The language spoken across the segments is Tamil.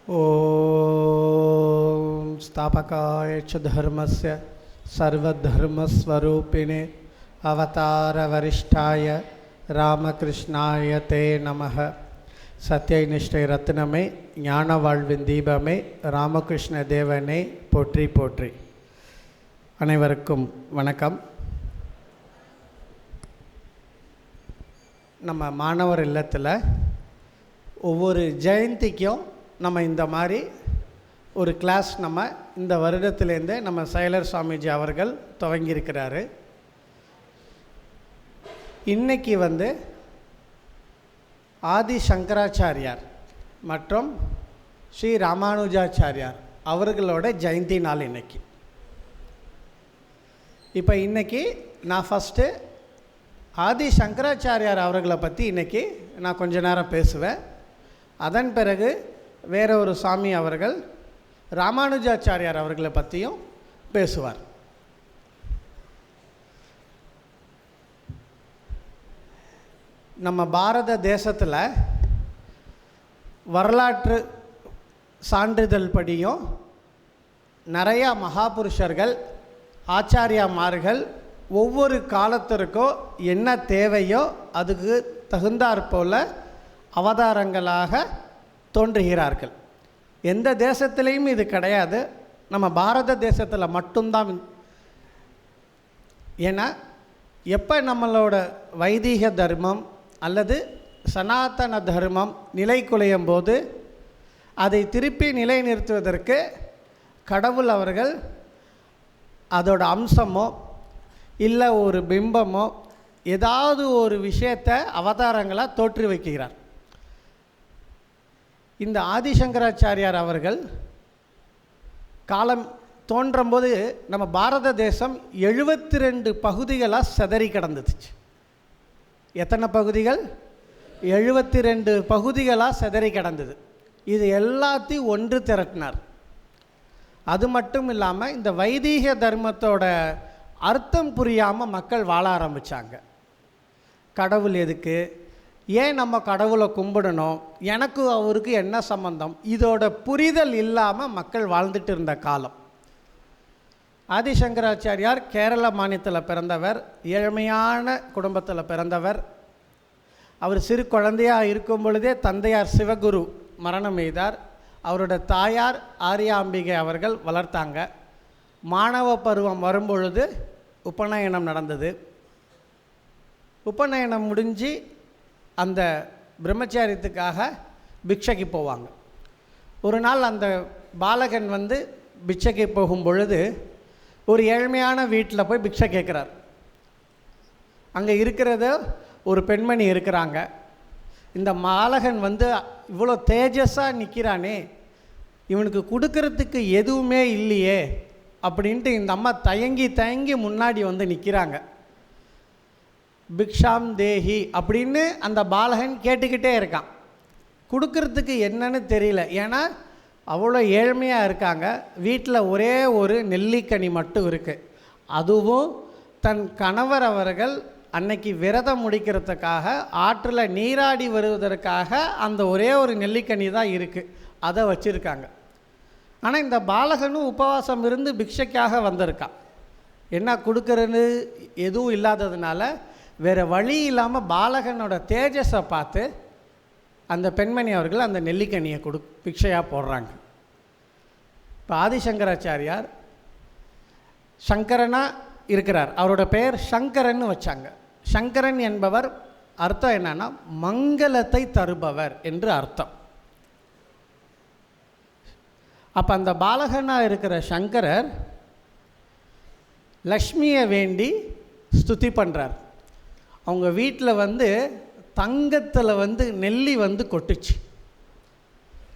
ओम स्थापकाय च धर्मस्य सर्वधर्मस्वरूपिणे अवतार वरिष्ठाय रामकृष्णाय ते नमः. சத்திய நிஷ்டை ரத்னமே, ஞான வாழ்வின் தீபமே, ராமகிருஷ்ண தேவனே போற்றி போற்றி. அனைவருக்கும் வணக்கம். நம்ம மாணவர் இல்லத்தில் ஒவ்வொரு ஜெயந்திக்கும் நம்ம இந்த மாதிரி ஒரு கிளாஸ் நம்ம இந்த வருடத்திலேருந்தே நம்ம சைலர் சுவாமிஜி அவர்கள் துவங்கியிருக்கிறாரு. இன்றைக்கி ஆதி சங்கராச்சாரியார் மற்றும் ஸ்ரீ ராமானுஜாச்சாரியார் அவர்களோட ஜெயந்தி நாள் இன்றைக்கி. இப்போ இன்றைக்கி நான் ஃபஸ்ட்டு ஆதி சங்கராச்சாரியார் அவர்களை பற்றி இன்றைக்கி நான் கொஞ்ச நேரம் பேசுவேன். அதன் பிறகு வேற ஒரு சாமி அவர்கள் ராமானுஜாச்சாரியார் அவர்களை பற்றியும் பேசுவார். நம்ம பாரத தேசத்தில் வரலாற்று சான்றிதழ் படியும் நிறையா மகாபுருஷர்கள் ஆச்சாரியாமார்கள் ஒவ்வொரு காலத்திற்கோ என்ன தேவையோ அதுக்கு தகுந்தாற்போல் அவதாரங்களாக தோன்றுகிறார்கள். எந்த தேசத்துலேயும் இது கிடையாது, நம்ம பாரத தேசத்தில் மட்டும்தான். ஏன்னா எப்போ நம்மளோட வைதீக தர்மம் அல்லது சனாதன தர்மம் நிலை குலையும் போது அதை திருப்பி நிலைநிறுத்துவதற்கு கடவுள் அவர்கள் அதோட அம்சமோ இல்லை ஒரு பிம்பமோ ஏதாவது ஒரு விஷயத்தை அவதாரங்களாக தோற்றி வைக்கிறார். இந்த ஆதிசங்கராச்சாரியார் அவர்கள் காலம் தோன்றும்போது நம்ம பாரத தேசம் 72 பகுதிகளாக சிதறி கிடந்துச்சு. எத்தனை பகுதிகள்? 72 பகுதிகளாக சிதறி கிடந்தது. இது எல்லாத்தையும் ஒன்று திரட்டினார். அது மட்டும் இல்லாமல் இந்த வைதீக தர்மத்தோட அர்த்தம் புரியாமல் மக்கள் வாழ ஆரம்பித்தாங்க. கடவுள் எதுக்கு, ஏன் நம்ம கடவுளை கும்பிடணும், எனக்கு அவருக்கு என்ன சம்பந்தம், இதோட புரிதல் இல்லாமல் மக்கள் வாழ்ந்துட்டு இருந்த காலம். ஆதிசங்கராச்சாரியார் கேரள மாநிலத்தில் பிறந்தவர், ஏழ்மையான குடும்பத்தில் பிறந்தவர். அவர் சிறு குழந்தையாக இருக்கும் பொழுதே தந்தையார் சிவகுரு மரணம் எய்தார். அவரோட தாயார் ஆரியாம்பிகை அவர்கள் வளர்த்தாங்க. மாணவ பருவம் வரும்பொழுது உபநயனம் நடந்தது. உபநயனம் முடிஞ்சு அந்த பிரம்மச்சாரியத்துக்காக பிக்ஷைக்கு போவாங்க. ஒரு நாள் அந்த பாலகன் பிக்ஷைக்கு போகும் பொழுது ஒரு ஏழ்மையான வீட்டில் போய் பிக்ஷை கேட்குறார். அங்கே இருக்கிறது ஒரு பெண்மணி இருக்கிறாங்க. இந்த பாலகன் இவ்வளோ தேஜஸாக நிற்கிறானே, இவனுக்கு கொடுக்கறதுக்கு எதுவுமே இல்லையே அப்படின்ட்டு இந்த அம்மா தயங்கி தயங்கி முன்னாடி வந்து நிற்கிறாங்க. பிக்ஷாம் தேஹி அப்படின்னு அந்த பாலகன் கேட்டுக்கிட்டே இருக்கான். கொடுக்கறதுக்கு என்னன்னு தெரியல. ஏன்னா அவ்வளோ ஏழ்மையாக இருக்காங்க. வீட்டில் ஒரே ஒரு நெல்லிக்கனி மட்டும் இருக்குது. அதுவும் தன் கணவர் அவர்கள் அன்னைக்கு விரதம் முடிக்கிறதுக்காக ஆற்றில் நீராடி வருவதற்காக அந்த ஒரே ஒரு நெல்லிக்கனி தான் இருக்குது. அதை வச்சுருக்காங்க. ஆனால் இந்த பாலகனும் உபவாசம் இருந்து பிக்ஷைக்காக வந்திருக்கான். என்ன கொடுக்கறன்னு எதுவும் இல்லாததுனால வேறு வழி இல்லாமல் பாலகனோட தேஜஸை பார்த்து அந்த பெண்மணி அவர்கள் அந்த நெல்லிக்கனியை பிக்ஷையாக போடுறாங்க. இப்போ ஆதிசங்கராச்சாரியார் சங்கரனா இருக்கிறார். அவரோட பெயர் சங்கரன்னு வச்சாங்க. சங்கரன் என்பவர் அர்த்தம் என்னன்னா மங்களத்தை தருபவர் என்று அர்த்தம். அப்போ அந்த பாலகனாக இருக்கிற சங்கரர் லக்ஷ்மியை வேண்டி ஸ்துதி பண்ணுறார். அவங்க வீட்டில் வந்து தங்கத்தில் நெல்லி கொட்டுச்சு.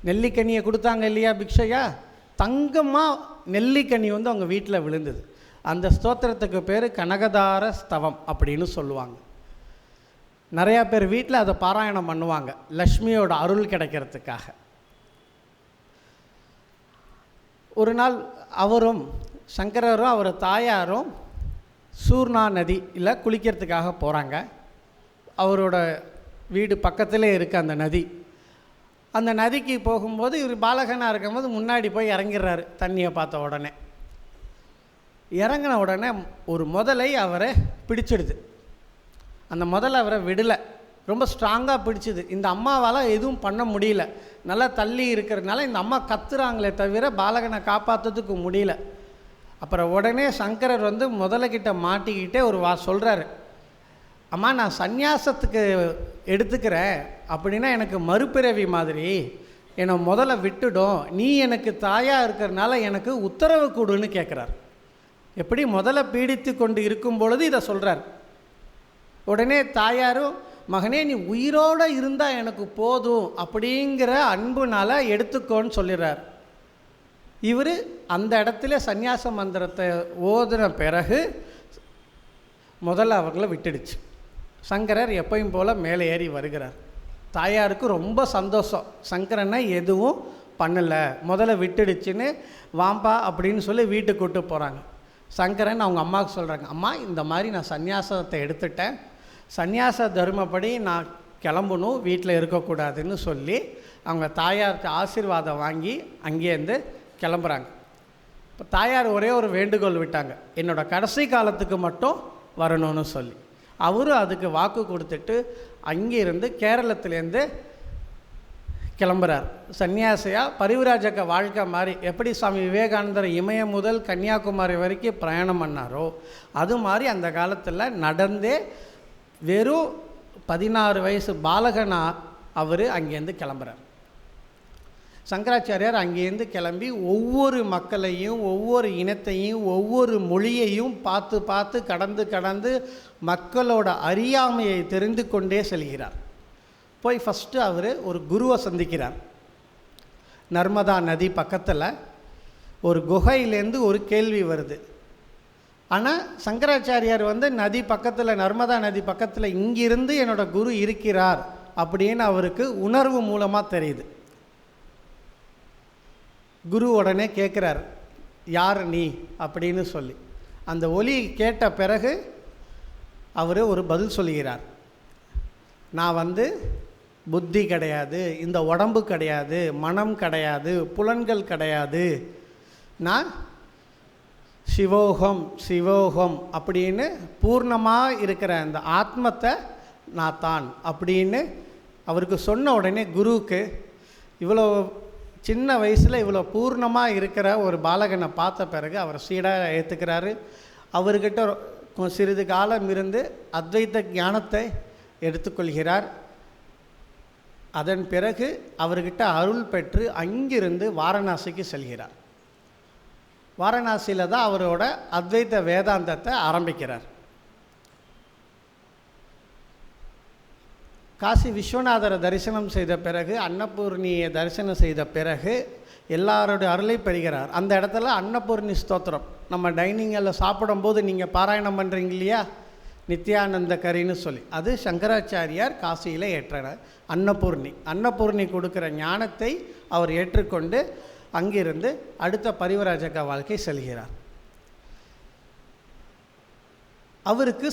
நெல்லிக்கனியை கொடுத்தாங்க இல்லையா பிக்ஷையா, தங்கமாக நெல்லிக்கனி அவங்க வீட்டில் விழுந்தது. அந்த ஸ்தோத்திரத்துக்கு பேர் கனகதார ஸ்தவம் அப்படின்னு சொல்லுவாங்க. நிறையா பேர் வீட்டில் அதை பாராயணம் பண்ணுவாங்க லக்ஷ்மியோட அருள் கிடைக்கிறதுக்காக. ஒரு நாள் அவரும் சங்கரரும் அவர் தாயாரும் சூர்ணா நதியில் குளிக்கிறதுக்காக போகிறாங்க. அவரோட வீடு பக்கத்திலே இருக்குது அந்த நதி. அந்த நதிக்கு போகும்போது இவர் பாலகனாக இருக்கும்போது முன்னாடி போய் இறங்கிடுறாரு. தண்ணியை பார்த்த உடனே இறங்கின உடனே ஒரு முதலை அவரை பிடிச்சிடுது. அந்த முதலை அவரை விடலை, ரொம்ப ஸ்ட்ராங்காக பிடிச்சிது. இந்த அம்மாவால் எதுவும் பண்ண முடியல. நல்லா தள்ளி இருக்கிறதுனால இந்த அம்மா கத்துறாங்களே தவிர பாலகனை காப்பாற்றுறதுக்கு முடியல. அப்புறம் உடனே சங்கரர் முதலைக்கிட்ட மாட்டிக்கிட்டே ஒரு சொல்கிறாரு, அம்மா நான் சந்நியாசத்துக்கு எடுத்துக்கிறேன் அப்படின்னா எனக்கு மறுபிறவி மாதிரி என்னை முதல்ல விட்டுடும், நீ எனக்கு தாயாக இருக்கிறதுனால எனக்கு உத்தரவு கொடுன்னு கேட்குறார். எப்படி முதல்ல பீடித்து கொண்டு இருக்கும் பொழுது இதை சொல்கிறார். உடனே தாயாரும், மகனே நீ உயிரோடு இருந்தால் எனக்கு போதும் அப்படிங்கிற அன்புனால் எடுத்துக்கோன்னு சொல்லிடுறார். இவர் அந்த இடத்துல சந்நியாச மந்திரத்தை ஓதுன பிறகு முதல்ல அவர்களை விட்டுடுச்சு. சங்கரர் எப்பயும் போல் மேலே ஏறி வருகிறார். தாயாருக்கு ரொம்ப சந்தோஷம், சங்கரனை எதுவும் பண்ணலை, முதல்ல விட்டுடுச்சுன்னு வாம்பா அப்படின்னு சொல்லி வீட்டுக்கு கூட்டு போகிறாங்க. சங்கரன் அவங்க அம்மாவுக்கு சொல்கிறாங்க, அம்மா இந்த மாதிரி நான் சந்நியாசத்தை எடுத்துட்டேன், சந்நியாச தர்மப்படி நான் கிளம்பணும், வீட்டில் இருக்கக்கூடாதுன்னு சொல்லி அவங்க தாயாருக்கு ஆசீர்வாதம் வாங்கி அங்கேருந்து கிளம்புறாங்க. இப்போ தாயார் ஒரே ஒரு வேண்டுகோள் விட்டாங்க, என்னோடய கடைசி காலத்துக்கு மட்டும் வரணும்னு சொல்லி. அவரும் அதுக்கு வாக்கு கொடுத்துட்டு அங்கேருந்து கேரளத்துலேருந்து கிளம்புறார். சன்னியாசியாக பரிவிராஜக வாழ்க்கை மாதிரி எப்படி சுவாமி விவேகானந்தர் இமயம் முதல் கன்னியாகுமரி வரைக்கும் பிரயாணம் பண்ணாரோ அது மாதிரி அந்த காலத்தில் நடந்தே வெறும் 16 வயசு பாலகனா அவர் அங்கேருந்து கிளம்புறார். சங்கராச்சாரியார் அங்கேருந்து கிளம்பி ஒவ்வொரு மக்களையும் ஒவ்வொரு இனத்தையும் ஒவ்வொரு மொழியையும் பார்த்து பார்த்து கடந்து கடந்து மக்களோட அறியாமையை தெரிந்து கொண்டே செல்கிறார். போய் ஃபஸ்ட்டு அவர் ஒரு குருவை சந்திக்கிறார். நர்மதா நதி பக்கத்தில் ஒரு குகையிலேருந்து ஒரு கேள்வி வருது. ஆனால் சங்கராச்சாரியார் நதி பக்கத்தில், நர்மதா நதி பக்கத்தில் இங்கிருந்து என்னோட குரு இருக்கிறார் அப்படின்னு அவருக்கு உணர்வு மூலமாக தெரியுது. குரு உடனே கேட்குறார், யார் நீ அப்படின்னு சொல்லி. அந்த ஒலி கேட்ட பிறகு அவர் ஒரு பதில் சொல்லுகிறார், நான் புத்தி கிடையாது, இந்த உடம்பு கிடையாது, மனம் கிடையாது, புலன்கள் கிடையாது, நான் சிவோகம் சிவோகம் அப்படின்னு பூர்ணமாக இருக்கிற அந்த ஆத்மத்தை நான் தான் அப்படின்னு அவருக்கு சொன்ன உடனே குருவுக்கு இவ்வளோ சின்ன வயசில் இவ்வளோ பூர்ணமாக இருக்கிற ஒரு பாலகனை பார்த்த பிறகு அவர் சீடாக ஏற்றுக்கிறாரு. அவர்கிட்ட சிறிது காலம் இருந்து அத்வைத்த ஞானத்தை எடுத்துக்கொள்கிறார். அதன் பிறகு அவர்கிட்ட அருள் பெற்று அங்கிருந்து வாரணாசிக்கு செல்கிறார். வாரணாசியில் தான் அவரோட அத்வைத்த வேதாந்தத்தை ஆரம்பிக்கிறார். காசி விஸ்வநாதரை தரிசனம் செய்த பிறகு, அன்னபூர்ணியை தரிசனம் செய்த பிறகு எல்லாருடைய அருளை பெறுகிறார். அந்த இடத்துல அன்னபூர்ணி ஸ்தோத்திரம் நம்ம டைனிங்கில் சாப்பிடும்போது நீங்கள் பாராயணம் பண்ணுறீங்க இல்லையா, நித்யானந்த கரின்னு சொல்லி, அது சங்கராச்சாரியார் காசியில் ஏற்றார். அன்னபூர்ணி கொடுக்குற ஞானத்தை அவர் ஏற்றுக்கொண்டு அங்கிருந்து அடுத்த பரிவராஜக வாழ்க்கை செல்கிறார். அவருக்கு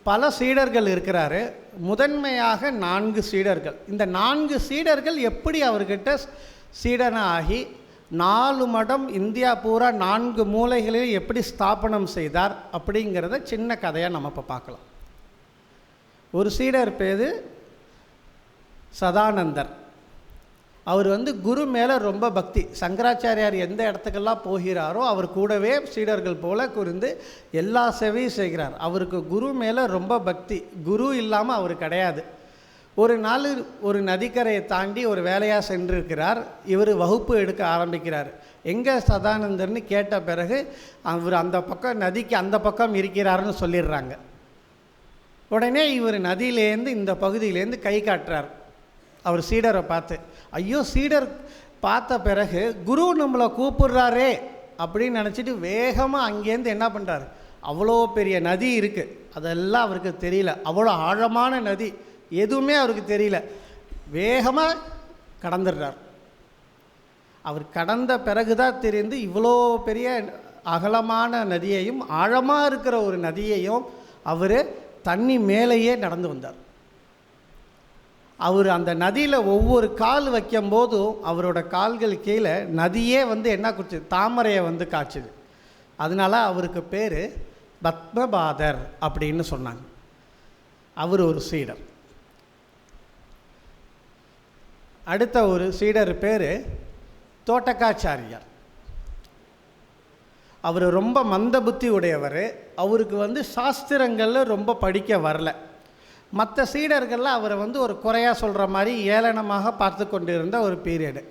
பல சீடர்கள் இருக்கிறாரு. முதன்மையாக 4 சீடர்கள். இந்த 4 சீடர்கள் எப்படி அவர்கிட்ட சீடனாகி 4 மடம் இந்தியா பூரா 4 மூலைகளில் எப்படி ஸ்தாபனம் செய்தார் அப்படிங்கிறத சின்ன கதையாக நம்ம இப்போ பார்க்கலாம். ஒரு சீடர் பேர் சதானந்தர். அவர் குரு மேலே ரொம்ப பக்தி. சங்கராச்சாரியார் எந்த இடத்துக்கெல்லாம் போகிறாரோ அவர் கூடவே சீடர்கள் போல குறிந்து எல்லா சேவையும் செய்கிறார். அவருக்கு குரு மேலே ரொம்ப பக்தி. குரு இல்லாமல் அவர் கிடையாது. ஒரு நாள் ஒரு நதிக்கரையை தாண்டி ஒரு வேலையாக சென்றிருக்கிறார். இவர் வகுப்பு எடுக்க ஆரம்பிக்கிறார். எங்கே சதானந்தர்னு கேட்ட பிறகு அவர் அந்த பக்கம் நதிக்கு அந்த பக்கம் இருக்கிறாருன்னு சொல்லிடுறாங்க. உடனே இவர் நதியிலேருந்து இந்த பகுதியிலேருந்து கை காட்டுறார். அவர் சீடரை பார்த்து, ஐயோ சீடர் பார்த்த பிறகு குரு நம்மளை கூப்பிடுறாரே அப்படின்னு நினச்சிட்டு வேகமாக அங்கேருந்து என்ன பண்ணுறாரு, அவ்வளோ பெரிய நதி இருக்குது, அதெல்லாம் அவருக்கு தெரியல, அவ்வளோ ஆழமான நதி, எதுவுமே அவருக்கு தெரியல, வேகமாக கடந்துடுறார். அவர் கடந்த பிறகு தான் தெரிந்து இவ்வளோ பெரிய அகலமான நதியையும் ஆழமாக இருக்கிற ஒரு நதியையும் அவர் தண்ணி மேலேயே நடந்து வந்தார். அவர் அந்த நதியில் ஒவ்வொரு கால் வைக்கும்போதும் அவரோட கால்கள் கீழே நதியே என்ன குடிச்சுது, தாமரையை காய்ச்சுது. அதனால் அவருக்கு பேர் பத்மபாதர் அப்படின்னு சொன்னாங்க. அவர் ஒரு சீடர். அடுத்த ஒரு சீடர் பேர் தோட்டக்காச்சாரியார். அவர் ரொம்ப மந்த புத்தி உடையவர். அவருக்கு சாஸ்திரங்களில் ரொம்ப படிக்க வரல. மற்ற சீடர்களில் அவரை ஒரு குறையாக சொல்கிற மாதிரி ஏளனமாக பார்த்து கொண்டு இருந்த ஒரு பீரியடு.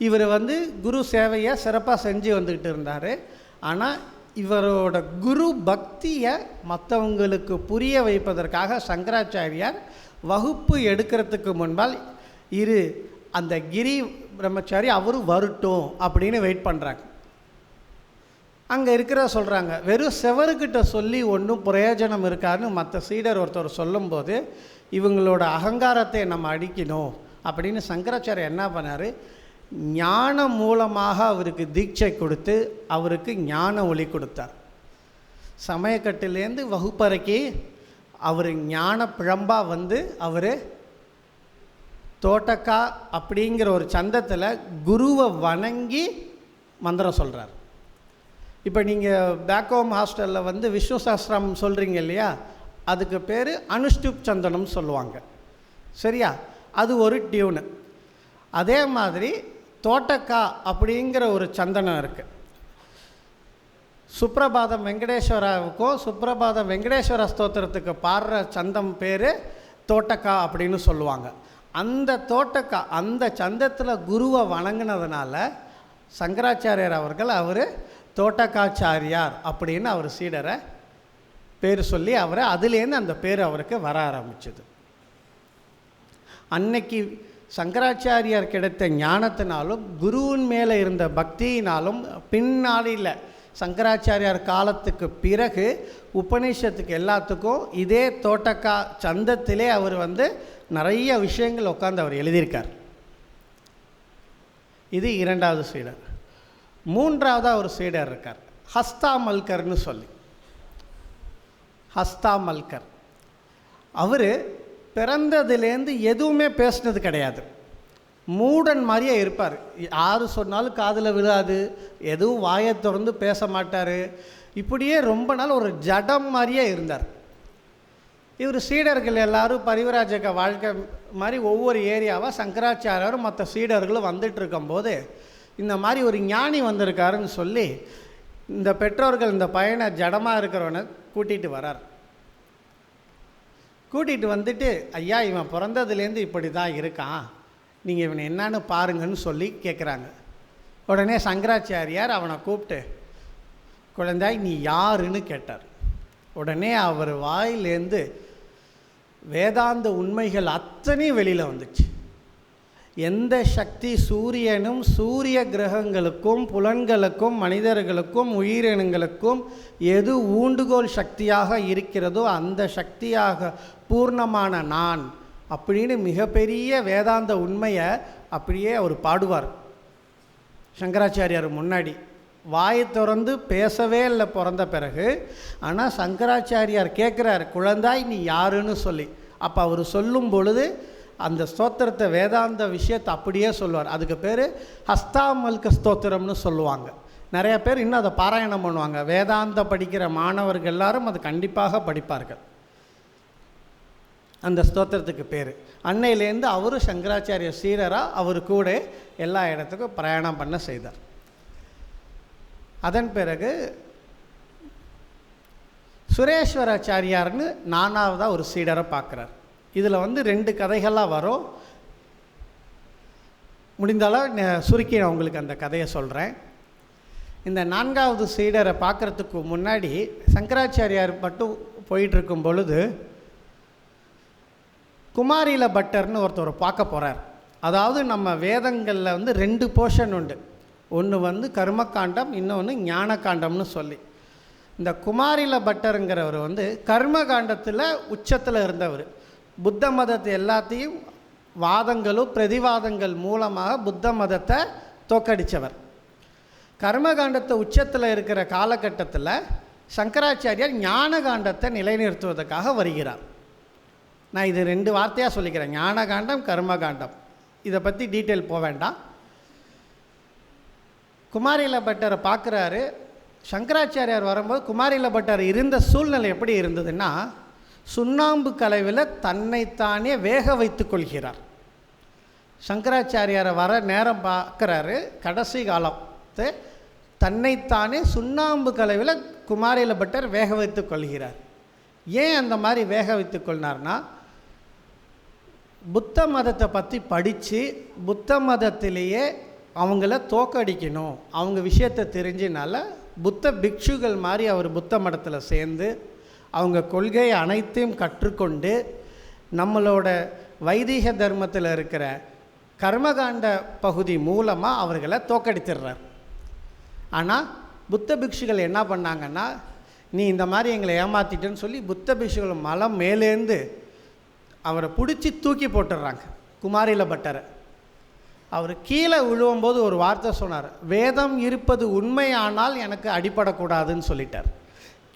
இவர் குரு சேவையை சிறப்பாக செஞ்சு வந்துக்கிட்டு இருந்தார். ஆனால் இவரோட குரு பக்தியை மற்றவங்களுக்கு புரிய வைப்பதற்காக சங்கராச்சாரியார் வகுப்பு எடுக்கிறதுக்கு முன்பால் அந்த கிரி பிரம்மச்சாரி அவரும் வரட்டும் அப்படின்னு வெயிட் பண்ணுறாங்க. அங்கே இருக்கிற சொல்கிறாங்க, வெறும் செவருக்கிட்ட சொல்லி ஒன்றும் பிரயோஜனம் இருக்காருன்னு மற்ற சீடர் ஒருத்தர் சொல்லும்போது இவங்களோட அகங்காரத்தை நம்ம அடிக்கணும் அப்படின்னு சங்கராச்சாரியர் என்ன பண்ணார், ஞானம் மூலமாக அவருக்கு தீட்சை கொடுத்து அவருக்கு ஞான ஒளி கொடுத்தார். சமயக்கட்டிலேருந்து வகுப்பறைக்கு அவர் ஞான பிழம்பாக அவர் தோட்டக்கா அப்படிங்கிற ஒரு சந்தத்தில் குருவை வணங்கி மந்திரம் சொல்கிறார். இப்போ நீங்கள் பேக் ஹோம் ஹாஸ்டலில் விஷ்ணு சாஸ்திரம் சொல்கிறீங்க இல்லையா, அதுக்கு பேர் அனுஷ்டுப் சந்தனம் சொல்லுவாங்க, சரியா? அது ஒரு டியூனு. அதே மாதிரி தோட்டக்கா அப்படிங்கிற ஒரு சந்தனம் இருக்குது. சுப்ரபாதம் வெங்கடேஸ்வராவுக்கும் சுப்ரபாதம் வெங்கடேஸ்வர ஸ்தோத்திரத்துக்கு பாடுற சந்தம் பேர் தோட்டக்கா அப்படின்னு சொல்லுவாங்க. அந்த தோட்டக்கா அந்த சந்தத்தில் குருவை வணங்கினதுனால சங்கராச்சாரியர் அவர் தோட்டக்காச்சாரியார் அப்படின்னு அவர் சீடரை பேர் சொல்லி அதுலேருந்து அந்த பேர் அவருக்கு வர ஆரம்பிச்சது. அன்னைக்கு சங்கராச்சாரியார் கிடைத்த ஞானத்தினாலும் குருவின் மேலே இருந்த பக்தியினாலும் பின்னாளில் சங்கராச்சாரியார் காலத்துக்கு பிறகு உபநிஷத்துக்கு எல்லாத்துக்கும் இதே தோட்டக்கா சந்தத்திலே அவர் நிறைய விஷயங்கள் உட்கார்ந்து அவர் எழுதியிருக்கார். இது 2வது சீடர். 3வதாக ஒரு சீடர் இருக்கார், ஹஸ்தாமல்கர்னு சொல்லி. ஹஸ்தாமல்கர் அவர் பிறந்ததுலேருந்து எதுவுமே பேசினது கிடையாது. மூடன் மாதிரியே இருப்பார். யார் சொன்னாலும் காதில் விழாது, எதுவும் வாயை திறந்து பேச மாட்டார். இப்படியே ரொம்ப நாள் ஒரு ஜடம் மாதிரியே இருந்தார். இவர் சீடர்கள் எல்லாரும் பரிவராஜக வாழ்க்கை மாதிரி ஒவ்வொரு ஏரியாவாக சங்கராச்சாரியாரும் மற்ற சீடர்களும் வந்துட்டுருக்கும்போது இந்த மாதிரி ஒரு ஞானி வந்திருக்காருன்னு சொல்லி இந்த பெற்றோர்கள் இந்த பையனை ஜடமாக இருக்கிறவனை கூட்டிகிட்டு வரார். கூட்டிகிட்டு வந்துட்டு, ஐயா இவன் பிறந்ததுலேருந்து இப்படி தான் இருக்கான், நீங்கள் இவனை என்னான்னு பாருங்கன்னு சொல்லி கேட்குறாங்க. உடனே சங்கராச்சாரியார் அவனை கூப்பிட்டு, குழந்தாய் நீ யாருன்னு கேட்டார். உடனே அவர் வாயிலேருந்து வேதாந்த உண்மைகள் அத்தனையும் வெளியில் வந்துச்சு. எந்த சக்தி சூரியனும் சூரிய கிரகங்களுக்கும் புலன்களுக்கும் மனிதர்களுக்கும் உயிரினங்களுக்கும் எது ஊண்டுகோல் சக்தியாக இருக்கிறதோ அந்த சக்தியாக பூர்ணமான நான் அப்படின்னு மிகப்பெரிய வேதாந்த உண்மையை அப்படியே அவர் பாடுவார். சங்கராச்சாரியார் முன்னாடி வாயை திறந்து பேசவே இல்லை பிறந்த பிறகு. ஆனால் சங்கராச்சாரியார் கேட்குறார், குழந்தாய் நீ யாருன்னு சொல்லி. அப்போ அவர் சொல்லும் பொழுது அந்த ஸ்தோத்திரத்தை வேதாந்த விஷயத்தை அப்படியே சொல்லுவார். அதுக்கு பேர் ஹஸ்தாமல்க ஸ்தோத்திரம்னு சொல்லுவாங்க. நிறைய பேர் இன்னும் அதை பாராயணம் பண்ணுவாங்க. வேதாந்த படிக்கிற மாணவர்கள் எல்லாரும் அது கண்டிப்பாக படிப்பார்கள். அந்த ஸ்தோத்திரத்துக்கு பேர். அன்னையிலேருந்து அவரும் சங்கராச்சாரிய சீடராக அவர் கூட எல்லா இடத்துக்கும் பிரயாணம் பண்ண செய்தார். அதன் பிறகு சுரேஸ்வராச்சாரியார்னு 4ஆவதாக ஒரு சீடரை பார்க்குறார். இதில் 2 கதைகளாக வரும். முடிந்தாலும் சுருக்கி நான் உங்களுக்கு அந்த கதையை சொல்கிறேன். இந்த 4ஆவது சீடரை பார்க்குறதுக்கு முன்னாடி சங்கராச்சாரியார் மட்டும் போயிட்டுருக்கும் பொழுது குமாரில பட்டர்னு ஒருத்தர் பார்க்க போகிறார். அதாவது நம்ம வேதங்களில் 2 போர்ஷன் உண்டு. ஒன்று கர்மகாண்டம், இன்னொன்று ஞானகாண்டம்னு சொல்லி. இந்த குமாரில பட்டருங்கிறவர் கர்மகாண்டத்தில் உச்சத்தில் இருந்தவர். புத்த மதத்தை எல்லாத்தையும் வாதங்களும் பிரதிவாதங்கள் மூலமாக புத்த மதத்தை தோக்கடித்தவர். கர்மகாண்டத்தை உச்சத்தில் இருக்கிற காலகட்டத்தில் சங்கராச்சாரியார் ஞானகாண்டத்தை நிலைநிறுத்துவதற்காக வருகிறார். நான் இது 2 வார்த்தையாக சொல்லிக்கிறேன், ஞானகாண்டம் கர்மகாண்டம். இதை பற்றி டீட்டெயில் போக வேண்டாம். குமாரில பட்டரை பார்க்குறாரு. சங்கராச்சாரியார் வரும்போது குமாரில பட்டர் இருந்த சூழ்நிலை எப்படி இருந்ததுன்னா, சுண்ணாம்பு கலவையில் தன்னைத்தானே வேக வைத்து கொள்கிறார். சங்கராச்சாரியாரை வர நேரம் பார்க்குறாரு. கடைசி காலத்தை தன்னைத்தானே சுண்ணாம்பு கலவையில் குமாரில பட்டர் வேக வைத்து கொள்கிறார். ஏன் அந்த மாதிரி வேக வைத்து கொள்னார்னா, புத்த மதத்தை பற்றி படித்து புத்த மதத்திலேயே அவங்கள தோக்கடிக்கணும், அவங்க விஷயத்தை தெரிஞ்சினால புத்த பிக்ஷுகள் மாதிரி அவர் புத்த மதத்தில் சேர்ந்து அவங்க கொள்கை அனைத்தையும் கற்றுக்கொண்டு நம்மளோட வைதிக தர்மத்தில் இருக்கிற கர்மகாண்ட பகுதி மூலமாக அவர்களை தோக்கடித்துடுறார். ஆனால் புத்த பிக்ஷுகள் என்ன பண்ணாங்கன்னா, நீ இந்த மாதிரி எங்களை ஏமாற்றிட்டேன்னு சொல்லி புத்த பிக்ஷுகள் மலம் மேலேருந்து அவரை பிடிச்சி தூக்கி போட்டுடுறாங்க குமாரில பட்டரை. அவர் கீழே விழுவும்போது ஒரு வார்த்தை சொன்னார், வேதம் இருப்பது உண்மையானால் எனக்கு அடிபடக்கூடாதுன்னு சொல்லிட்டார்.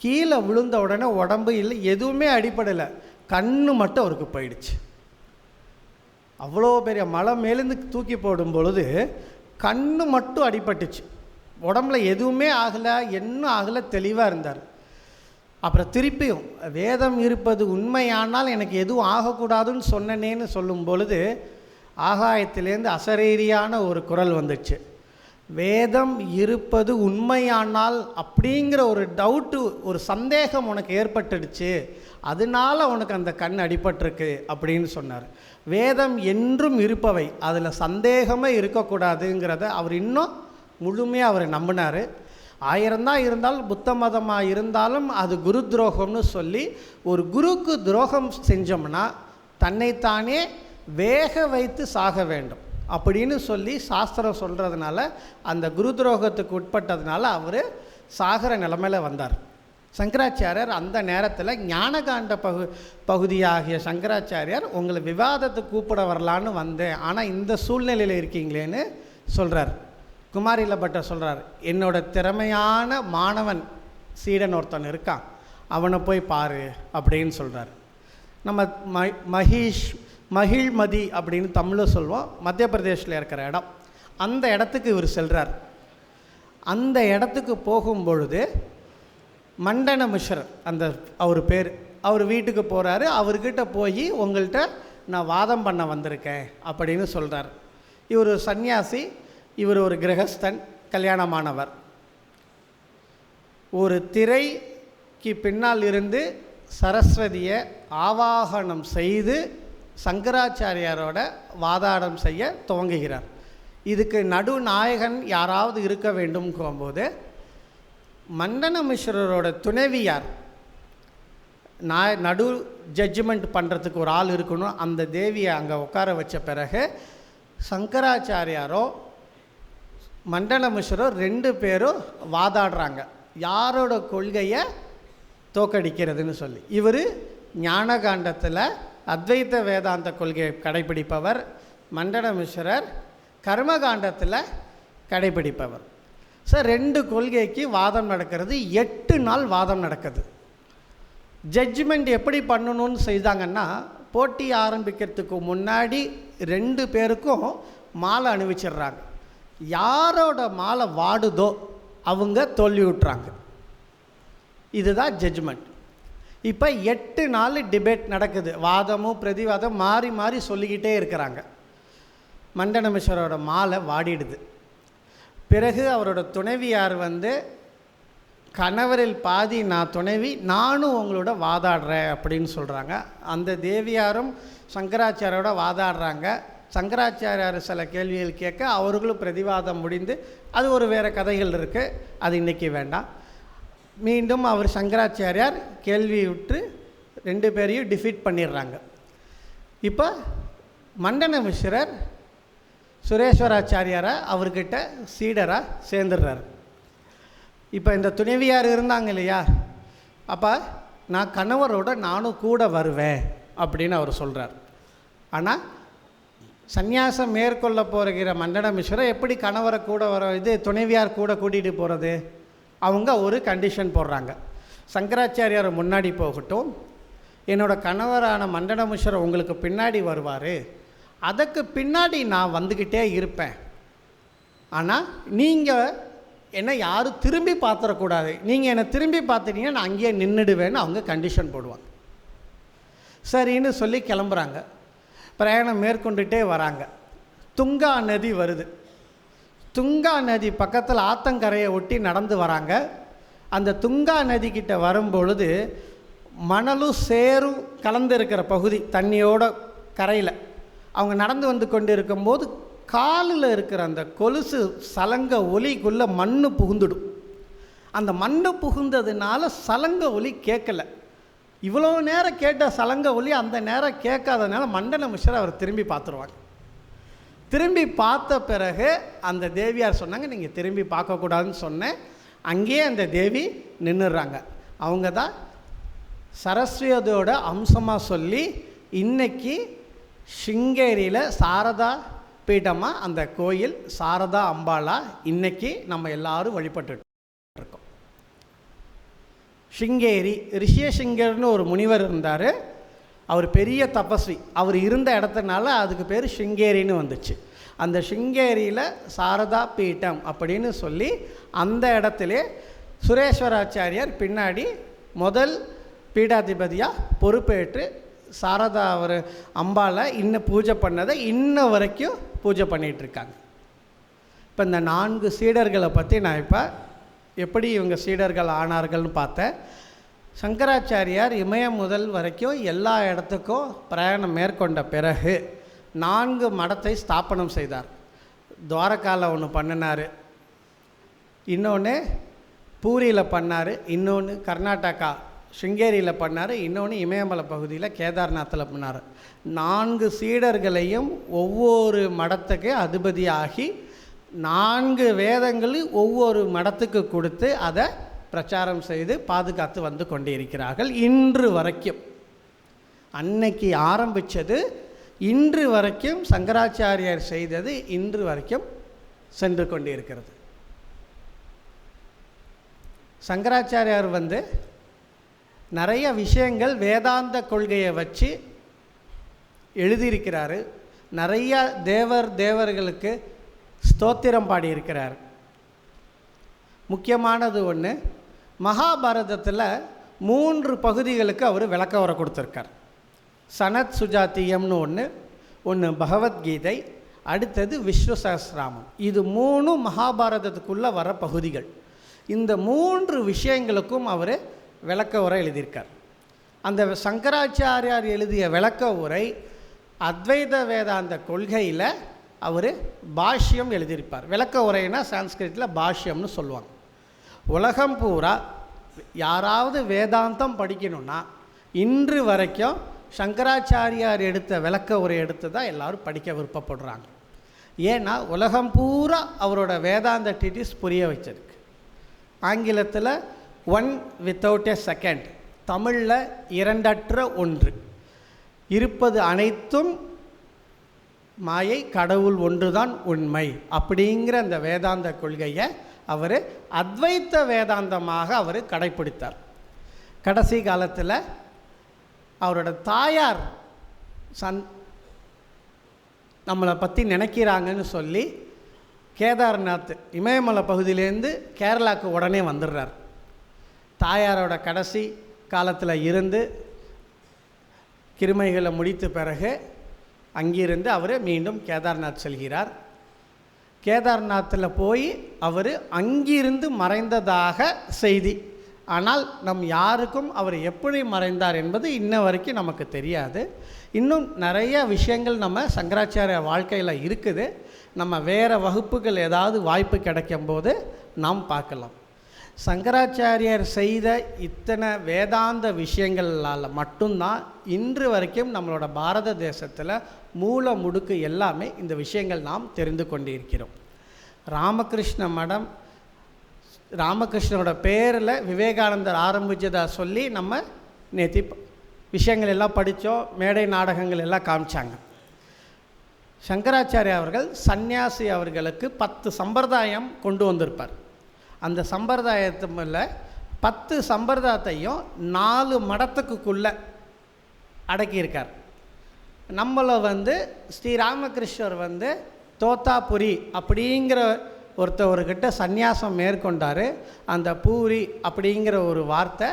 கீழே விழுந்த உடனே உடம்பு இல்லை, எதுவுமே அடிப்படலை, கண்ணு மட்டும் அவருக்கு போயிடுச்சு. அவ்வளோ பெரிய மலை மேலேருந்து தூக்கி போடும் பொழுது கண்ணு மட்டும் அடிபட்டுச்சு, உடம்புல எதுவுமே ஆகலை, இன்னும் ஆகலை, தெளிவாக இருந்தார். அப்புறம் திருப்பியும் வேதம் இருப்பது உண்மையானால் எனக்கு எதுவும் ஆகக்கூடாதுன்னு சொன்னனேன்னு சொல்லும் பொழுது ஆகாயத்திலேருந்து அசரீரியான ஒரு குரல் வந்துச்சு. வேதம் இருப்பது உண்மையானால் அப்படிங்கிற ஒரு டவுட்டு, ஒரு சந்தேகம் உனக்கு ஏற்பட்டுடுச்சு, அதனால உனக்கு அந்த கண் அடிபட்டிருக்கு அப்படின்னு சொன்னார். வேதம் என்றும் இருப்பவை, அதில் சந்தேகமே இருக்கக்கூடாதுங்கிறத அவர் இன்னும் முழுமையாக அவர் நம்பினார். 1000 தான் இருந்தாலும் புத்த மதமாக இருந்தாலும் அது குரு துரோகம்னு சொல்லி, ஒரு குருக்கு துரோகம் செஞ்சோம்னா தன்னைத்தானே வேக வைத்து சாக வேண்டும் அப்படின்னு சொல்லி சாஸ்திரம் சொல்கிறதுனால அந்த குரு துரோகத்துக்கு உட்பட்டதுனால அவர் சாகிற நிலைமையில் வந்தார். சங்கராச்சாரியார் அந்த நேரத்தில் ஞானகாண்ட பகுதியாகிய சங்கராச்சாரியார் உங்களை விவாதத்துக்கு கூப்பிட வரலான்னு வந்தேன், ஆனால் இந்த சூழ்நிலையில் இருக்கீங்களேன்னு சொல்கிறார். குமாரில பட்டர் சொல்கிறார், என்னோட திறமையான மாணவன் சீடன் ஒருத்தன் இருக்கான், அவனை போய் பாரு அப்படின்னு சொல்கிறார். நம்ம மகிழ்மதி அப்படின்னு தமிழில் சொல்லுவோம், மத்திய பிரதேசில் இருக்கிற இடம். அந்த இடத்துக்கு இவர் செல்கிறார். அந்த இடத்துக்கு போகும்பொழுது மண்டன மிஸ்ரர் அந்த அவர் பேர், அவர் வீட்டுக்கு போகிறாரு. அவர்கிட்ட போய் உங்கள்கிட்ட நான் வாதம் பண்ண வந்திருக்கேன் அப்படின்னு சொல்கிறார். இவர் ஒரு சன்னியாசி, இவர் ஒரு கிரகஸ்தன், கல்யாணமானவர். ஒரு திரைக்கு பின்னால் இருந்து சரஸ்வதியை ஆவாகனம் செய்து சங்கராச்சாரியாரோட வாதாடம் செய்ய துவங்குகிறார். இதுக்கு நடுநாயகன் யாராவது இருக்க வேண்டும் போகும்போது மண்டன மிஸ்ரரோட துணைவியார் நடு ஜட்ஜ்மெண்ட் பண்ணுறதுக்கு ஒரு ஆள் இருக்கணும். அந்த தேவியை அங்கே உட்கார வச்ச பிறகு சங்கராச்சாரியாரோ மண்டன மிஸ்ரோ 2 பேரும் வாதாடுறாங்க யாரோட கொள்கையை தோக்கடிக்கிறதுன்னு சொல்லி. இவர் ஞானகாண்டத்தில் அத்வைத வேதாந்த கொள்கையை கடைபிடிப்பவர், மண்டன மிஸ்ரர் கர்மகாண்டத்தில் கடைபிடிப்பவர். சார் 2 கொள்கைக்கு வாதம் நடக்கிறது. 8 நாள் வாதம் நடக்குது. ஜட்ஜ்மெண்ட் எப்படி பண்ணணும்னு செய்தாங்கன்னா, போட்டி ஆரம்பிக்கிறதுக்கு முன்னாடி 2 பேருக்கும் மாலை அணிவிச்சிடுறாங்க. யாரோட மாலை வாடுதோ அவங்க தோல்வி விட்டுறாங்க. இதுதான் ஜட்ஜ்மெண்ட். இப்போ 8 நாள் டிபேட் நடக்குது. வாதமும் பிரதிவாதம் மாறி மாறி சொல்லிக்கிட்டே இருக்கிறாங்க. மண்டன மிஸ்ரோட மாலை வாடிடுது. பிறகு அவரோட துணைவியார் கணவரில் பாதி நான் துணைவி, நானும் உங்களோட வாதாடுறேன் அப்படின்னு சொல்கிறாங்க. அந்த தேவியாரும் சங்கராச்சாரியோட வாதாடுறாங்க. சங்கராச்சாரியார் சில கேள்விகள் கேட்க அவர்களும் பிரதிவாதம் முடிந்து, அது ஒரு வேறு கதைகள் இருக்குது, அது இன்றைக்கி வேண்டாம். மீண்டும் அவர் சங்கராச்சாரியார் கேள்வி விட்டு 2 பேரையும் டிஃபீட் பண்ணிடுறாங்க. இப்போ மண்டன மிஸ்ரர் சுரேஸ்வராச்சாரியாரை அவர்கிட்ட சீடராக சேர்ந்துடுறாரு. இப்போ இந்த துணைவியார் இருந்தாங்க இல்லையா, அப்போ நான் கணவரோட நானும் கூட வருவேன் அப்படின்னு அவர் சொல்கிறார். ஆனால் சந்நியாசம் மேற்கொள்ள போகிற மண்டன மிஸ்ரரை எப்படி கணவரை கூட துணைவியார் கூட கூட்டிகிட்டு போகிறது? அவங்க ஒரு கண்டிஷன் போடுறாங்க. சங்கராச்சாரியார் முன்னாடி போகட்டும், என்னோடய கணவரான மண்டன மிஸ்ரர் உங்களுக்கு பின்னாடி வருவார், அதுக்கு பின்னாடி நான் வந்துக்கிட்டே இருப்பேன். ஆனால் நீங்கள் என்னை யாரும் திரும்பி பார்த்துடக்கூடாது, நீங்கள் என்னை திரும்பி பார்த்துட்டீங்கன்னா நான் அங்கேயே நின்றுடுவேன்னு அவங்க கண்டிஷன் போடுவாங்க. சரின்னு சொல்லி கிளம்புறாங்க. பிரயாணம் மேற்கொண்டுட்டே வராங்க. துங்கா நதி வருது. துங்கா நதி பக்கத்தில் ஆத்தங்கரையை ஒட்டி நடந்து வராங்க. அந்த துங்கா நதிக்கிட்ட வரும்பொழுது மணலும் சேரும் கலந்து இருக்கிற பகுதி, தண்ணியோட கரையில் அவங்க நடந்து வந்து கொண்டு இருக்கும்போது காலில் இருக்கிற அந்த கொலுசு சலங்க ஒலிக்குள்ளே மண் புகுந்துடும். அந்த மண் புகுந்ததுனால சலங்க ஒலி கேட்கலை. இவ்வளோ நேரம் கேட்ட சலங்க ஒலி அந்த நேரம் கேட்காதனால மண்டன மிஸ்ரர் அவர் திரும்பி பார்த்துருவாங்க. திரும்பி பார்த்த பிறகு அந்த தேவியார் சொன்னாங்க, நீங்கள் திரும்பி பார்க்கக்கூடாதுன்னு சொன்னேன். அங்கேயே அந்த தேவி நின்றுடுறாங்க. அவங்க தான் சரஸ்வதியோட அம்சமாக சொல்லி இன்னைக்கு சிங்கேரியில் சாரதா பீடமாக அந்த கோயில் சாரதா அம்பாளா இன்றைக்கி நம்ம எல்லாரும் வழிபட்டு இருக்கோம். சிங்கேரி ரிஷியசிங்கர்னு ஒரு முனிவர் இருந்தார். அவர் பெரிய தபஸ்வி. அவர் இருந்த இடத்துனால அதுக்கு பேர் சிங்கேரின்னு வந்துச்சு. அந்த சிங்கேரியில் சாரதா பீட்டம் அப்படின்னு சொல்லி அந்த இடத்துல சுரேஸ்வராச்சாரியார் பின்னாடி முதல் பீடாதிபதியாக பொறுப்பேற்று சாரதா அவர் அம்பாளை இன்னும் பூஜை பண்ணதை இன்ன வரைக்கும் பூஜை பண்ணிகிட்ருக்காங்க. இப்போ இந்த 4 சீடர்களை பற்றி நான் இப்போ எப்படி இவங்க சீடர்கள் ஆனார்கள்னு பார்த்தேன். சங்கராச்சாரியார் இமயம் முதல் வரைக்கும் எல்லா இடத்துக்கும் பிரயாணம் மேற்கொண்ட பிறகு 4 மடத்தை ஸ்தாபனம் செய்தார். துவாரகாவில் ஒன்று பண்ணினார், இன்னொன்று பூரியில் பண்ணார், இன்னொன்று கர்நாடகா சிங்கேரியில் பண்ணார், இன்னொன்று இமயமலை பகுதியில் கேதார்நாத்தில் பண்ணார். 4 சீடர்களையும் ஒவ்வொரு மடத்துக்கு அதிபதியாகி 4 வேதங்களும் ஒவ்வொரு மடத்துக்கு கொடுத்து அதை பிரச்சாரம் செய்து பாதுகாத்து வந்து கொண்டிருக்கிறார்கள் இன்று வரைக்கும். அன்னைக்கு ஆரம்பித்தது இன்று வரைக்கும் சங்கராச்சாரியார் செய்தது இன்று வரைக்கும் சென்று கொண்டிருக்கிறது. சங்கராச்சாரியார் நிறைய விஷயங்கள் வேதாந்த கொள்கையை வச்சு எழுதியிருக்கிறாரு. நிறைய தேவர்களுக்கு ஸ்தோத்திரம் பாடியிருக்கிறார். முக்கியமானது ஒன்று, மகாபாரதத்தில் 3 பகுதிகளுக்கு அவர் விளக்க உரை கொடுத்துருக்கார். சனத் சுஜாத்தியம்னு ஒன்று பகவத்கீதை, அடுத்தது விஷ்ணு சஹஸ்ரநாமம். இது 3 மகாபாரதத்துக்குள்ளே வர பகுதிகள். இந்த 3 விஷயங்களுக்கும் அவர் விளக்க உரை எழுதியிருக்கார். அந்த சங்கராச்சாரியார் எழுதிய விளக்க உரை அத்வைத வேதாந்த கொள்கையில் அவர் பாஷ்யம் எழுதியிருப்பார். விளக்க உரைனா சான்ஸ்கிரிட்டில் பாஷ்யம்னு சொல்லுவாங்க. உலகம் பூரா யாராவது வேதாந்தம் படிக்கணும்னா இன்று வரைக்கும் சங்கராச்சாரியார் எடுத்த விளக்க உரை எடுத்து தான் எல்லோரும் படிக்க விருப்பப்படுறாங்க. ஏன்னா உலகம் பூரா அவரோட வேதாந்த ட்ரீட்டிஸ் புரிய வச்சிருக்கு. ஆங்கிலத்தில் ஒன் வித்தவுட் எ செகண்ட், தமிழில் இரண்டற்ற ஒன்று, இருப்பது அனைத்தும் மாயை, கடவுள் ஒன்றுதான் உண்மை அப்படிங்கிற அந்த வேதாந்த கொள்கையை அவர் அத்வைத்த வேதாந்தமாக அவர் கடைப்பிடித்தார். கடைசி காலத்தில் அவரோட தாயார் நம்மளை பற்றி நினைக்கிறாங்கன்னு சொல்லி கேதார்நாத் இமயமலை பகுதியிலேருந்து கேரளாவுக்கு உடனே வந்துடுறார். தாயாரோட கடைசி காலத்தில் இருந்து கிருமைகளை முடித்த பிறகு அங்கிருந்து அவர் மீண்டும் கேதார்நாத் செல்கிறார். கேதார்நாத்தில் போய் அவர் அங்கிருந்து மறைந்ததாக செய்தி. ஆனால் யாருக்கும் அவர் எப்படி மறைந்தார் என்பது இன்ன வரைக்கும் நமக்கு தெரியாது. இன்னும் நிறைய விஷயங்கள் நம்ம சங்கராச்சாரிய வாழ்க்கையில் இருக்குது. நம்ம வேறு வகுப்புகள் ஏதாவது வாய்ப்பு கிடைக்கும்போது நாம் பார்க்கலாம். சங்கராச்சாரியர் செய்த இத்தனை வேதாந்த விஷயங்களால் மட்டும்தான் இன்று வரைக்கும் நம்மளோட பாரத தேசத்தில் மூல முடுக்கு எல்லாமே இந்த விஷயங்கள் நாம் தெரிந்து கொண்டிருக்கிறோம். ராமகிருஷ்ண மடம், ராமகிருஷ்ணனோட பேரில் விவேகானந்தர் ஆரம்பித்ததா சொல்லி நம்ம நேற்று விஷயங்கள் எல்லாம் படித்தோம். மேடை நாடகங்கள் எல்லாம் காமிச்சாங்க. சங்கராச்சாரிய அவர்கள் சந்நியாசி அவர்களுக்கு 10 சம்பிரதாயம் கொண்டு வந்திருப்பார். அந்த சம்பிரதாயத்தில் 10 சம்பிரதாயத்தையும் 4 மடத்துக்குள்ளே அடக்கியிருக்கார். நம்மளை ஸ்ரீராமகிருஷ்ணர் தோத்தாபுரி அப்படிங்கிற ஒருத்தவர்கிட்ட சந்நியாசம் மேற்கொண்டார். அந்த பூரி அப்படிங்கிற ஒரு வார்த்தை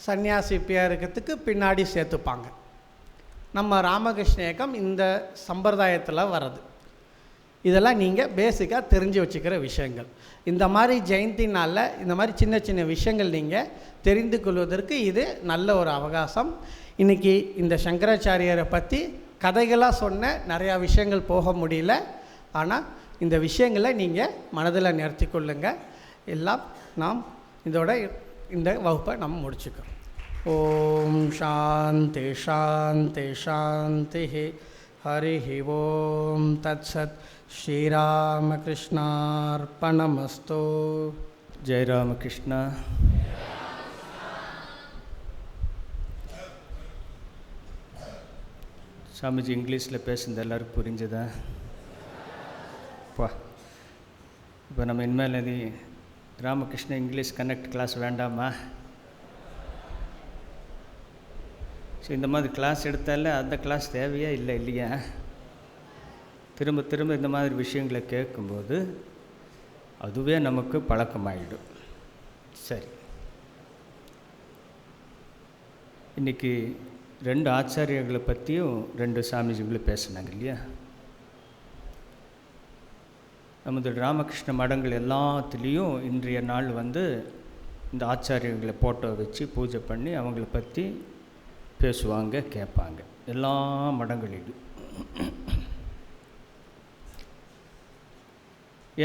சன்னியாசி பேருக்கத்துக்கு பின்னாடி சேர்த்துப்பாங்க. நம்ம ராமகிருஷ்ண இயக்கம் இந்த சம்பிரதாயத்தில் வர்றது. இதெல்லாம் நீங்கள் பேசிக்காக தெரிஞ்சு வச்சுக்கிற விஷயங்கள். இந்த மாதிரி ஜெயந்தி நாளில் இந்த மாதிரி சின்ன சின்ன விஷயங்கள் நீங்கள் தெரிந்து கொள்வதற்கு இது நல்ல ஒரு அவகாசம். இன்றைக்கி இந்த சங்கராச்சாரியரை பற்றி கதைகளாக சொன்ன நிறையா விஷயங்கள் போக முடியல. ஆனால் இந்த விஷயங்களை நீங்கள் மனதில் நிறுத்தி கொள்ளுங்கள். எல்லாம் நாம் இதோட இந்த வகுப்பை நம்ம முடிச்சுக்கிறோம். ஓம் சாந்தி சாந்தி சாந்தி. ஹரி ஓம் தத் சத். ஸ்ரீராமகிருஷ்ணார்ப்பணமஸ்து. ஜெய் ராமகிருஷ்ணா. சாமிஜி இங்கிலீஷில் பேசுனது எல்லாருக்கும் புரிஞ்சுதா? இப்போ நம்ம இனிமேல் இது ராமகிருஷ்ண இங்கிலீஷ் கனெக்ட் கிளாஸ் வேண்டாமா? ஸோ இந்த மாதிரி கிளாஸ் எடுத்தாலே அந்த கிளாஸ் தேவையா இல்லை இல்லையா? திரும்ப திரும்ப இந்த மாதிரி விஷயங்களை கேட்கும்போது அதுவே நமக்கு பழக்கமாயிடும். சரி, இன்றைக்கி 2 ஆச்சாரியர்களை பற்றியும் 2 சாமிஜிகளும் பேசினாங்க இல்லையா? நமது ராமகிருஷ்ண மடங்கள் எல்லாத்துலேயும் இன்றைய நாள் இந்த ஆச்சாரியர்களை ஃபோட்டோ வச்சு பூஜை பண்ணி அவங்கள பற்றி பேசுவாங்க, கேட்பாங்க. எல்லா மடங்களிலும்.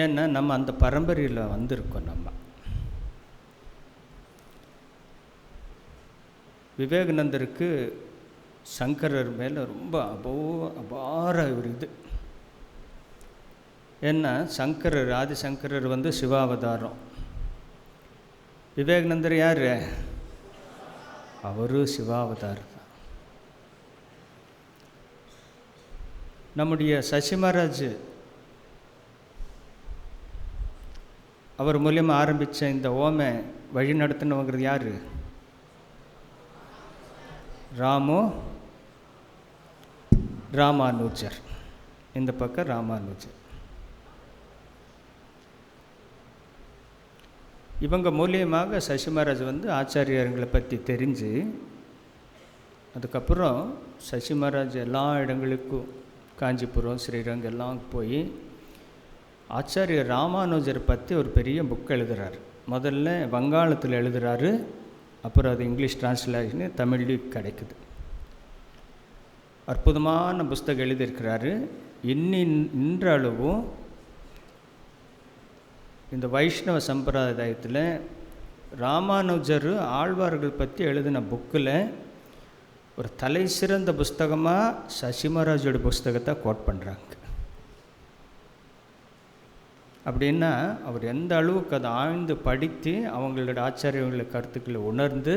ஏன்னா நம்ம அந்த பரம்பரையில் வந்திருக்கோம். நம்ம விவேகானந்தருக்கு சங்கரர் மேலே ரொம்ப அபார ஒரு இது. ஏன்னா சங்கரர், ஆதிசங்கரர் சிவாவதாரம். விவேகானந்தர் யார்? அவரும் சிவாவதாரம் தான். நம்முடைய சசி மகாராஜ் அவர் மூலியமாக ஆரம்பித்த இந்த ஓமை வழி நடத்தினவங்கிறது யார்? ராமானுஜர். இந்த பக்கம் ராமானுஜர். இவங்க மூலியமாக சசி மகாராஜ் ஆச்சாரியர்களை பற்றி தெரிஞ்சு அதுக்கப்புறம் சசி மகாராஜ் எல்லா இடங்களுக்கும் காஞ்சிபுரம், ஸ்ரீரங்கம் எல்லாம் போய் ஆச்சாரியர் ராமானுஜரை பற்றி ஒரு பெரிய புக் எழுதுகிறார். முதல்ல வங்காளத்தில் எழுதுகிறாரு, அப்புறம் அது இங்கிலீஷ் டிரான்ஸ்லேஷன் தமிழ்லையும் கிடைக்குது. அற்புதமான புஸ்தகம் எழுதியிருக்கிறாரு. இன்றளவும் இந்த வைஷ்ணவ சம்பிரதாயத்தில் ராமானுஜர் ஆழ்வார்கள் பற்றி எழுதின புக்கில் ஒரு தலை சிறந்த புஸ்தகமாக சசி மகாராஜோட புஸ்தகத்தை கோட் பண்ணுறாங்க. அப்படின்னா அவர் எந்த அளவுக்கு அதை ஆழ்ந்து படித்து அவங்களோட ஆச்சாரியங்கள கருத்துக்களை உணர்ந்து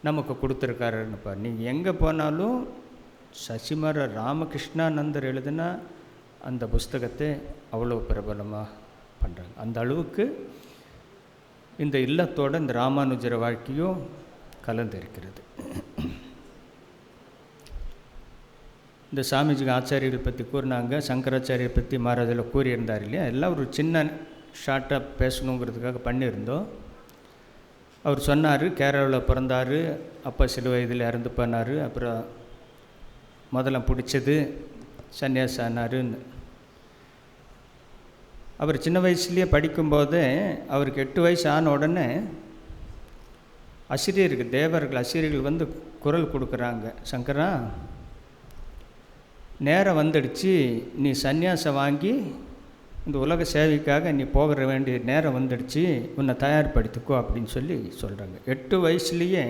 நமக்கு கொடுத்துருக்காருன்னுப்பா. நீங்கள் எங்கே போனாலும் சசிமர ராமகிருஷ்ணானந்தர் எழுதினா அந்த புஸ்தகத்தை அவ்வளோ பிரபலமாக பண்ணுறாங்க. அந்த அளவுக்கு இந்த இல்லத்தோட இந்த ராமானுஜர வாழ்க்கையும் கலந்து இருக்கிறது. இந்த சாமிஜிக்கு ஆச்சாரியர்கள் பற்றி கூறினாங்க, சங்கராச்சாரியரை பற்றி மகாராஜில் கூறியிருந்தார் இல்லையா, எல்லாம் ஒரு சின்ன ஷார்ட்டாக பேசணுங்கிறதுக்காக பண்ணியிருந்தோம். அவர் சொன்னார், கேரளாவில் பிறந்தார், அப்பா சில வயதில் இறந்து போனார், அப்புறம் முதல்ல பிடிச்சது சன்னியாசி ஆனாருன்னு. அவர் சின்ன வயசுலேயே படிக்கும்போதே அவருக்கு 8 வயசு ஆன உடனே தேவர்கள் அசிரியர்கள் வந்து குரல் கொடுக்குறாங்க, சங்கரா நேரம் வந்துடுச்சு, நீ சந்நியாசம் வாங்கி இந்த உலக சேவைக்காக நீ போகிற வேண்டிய நேரம் வந்துடுச்சு, உன்னை தயார்படுத்திக்கோ அப்படின்னு சொல்கிறாங்க. 8 வயசுலேயே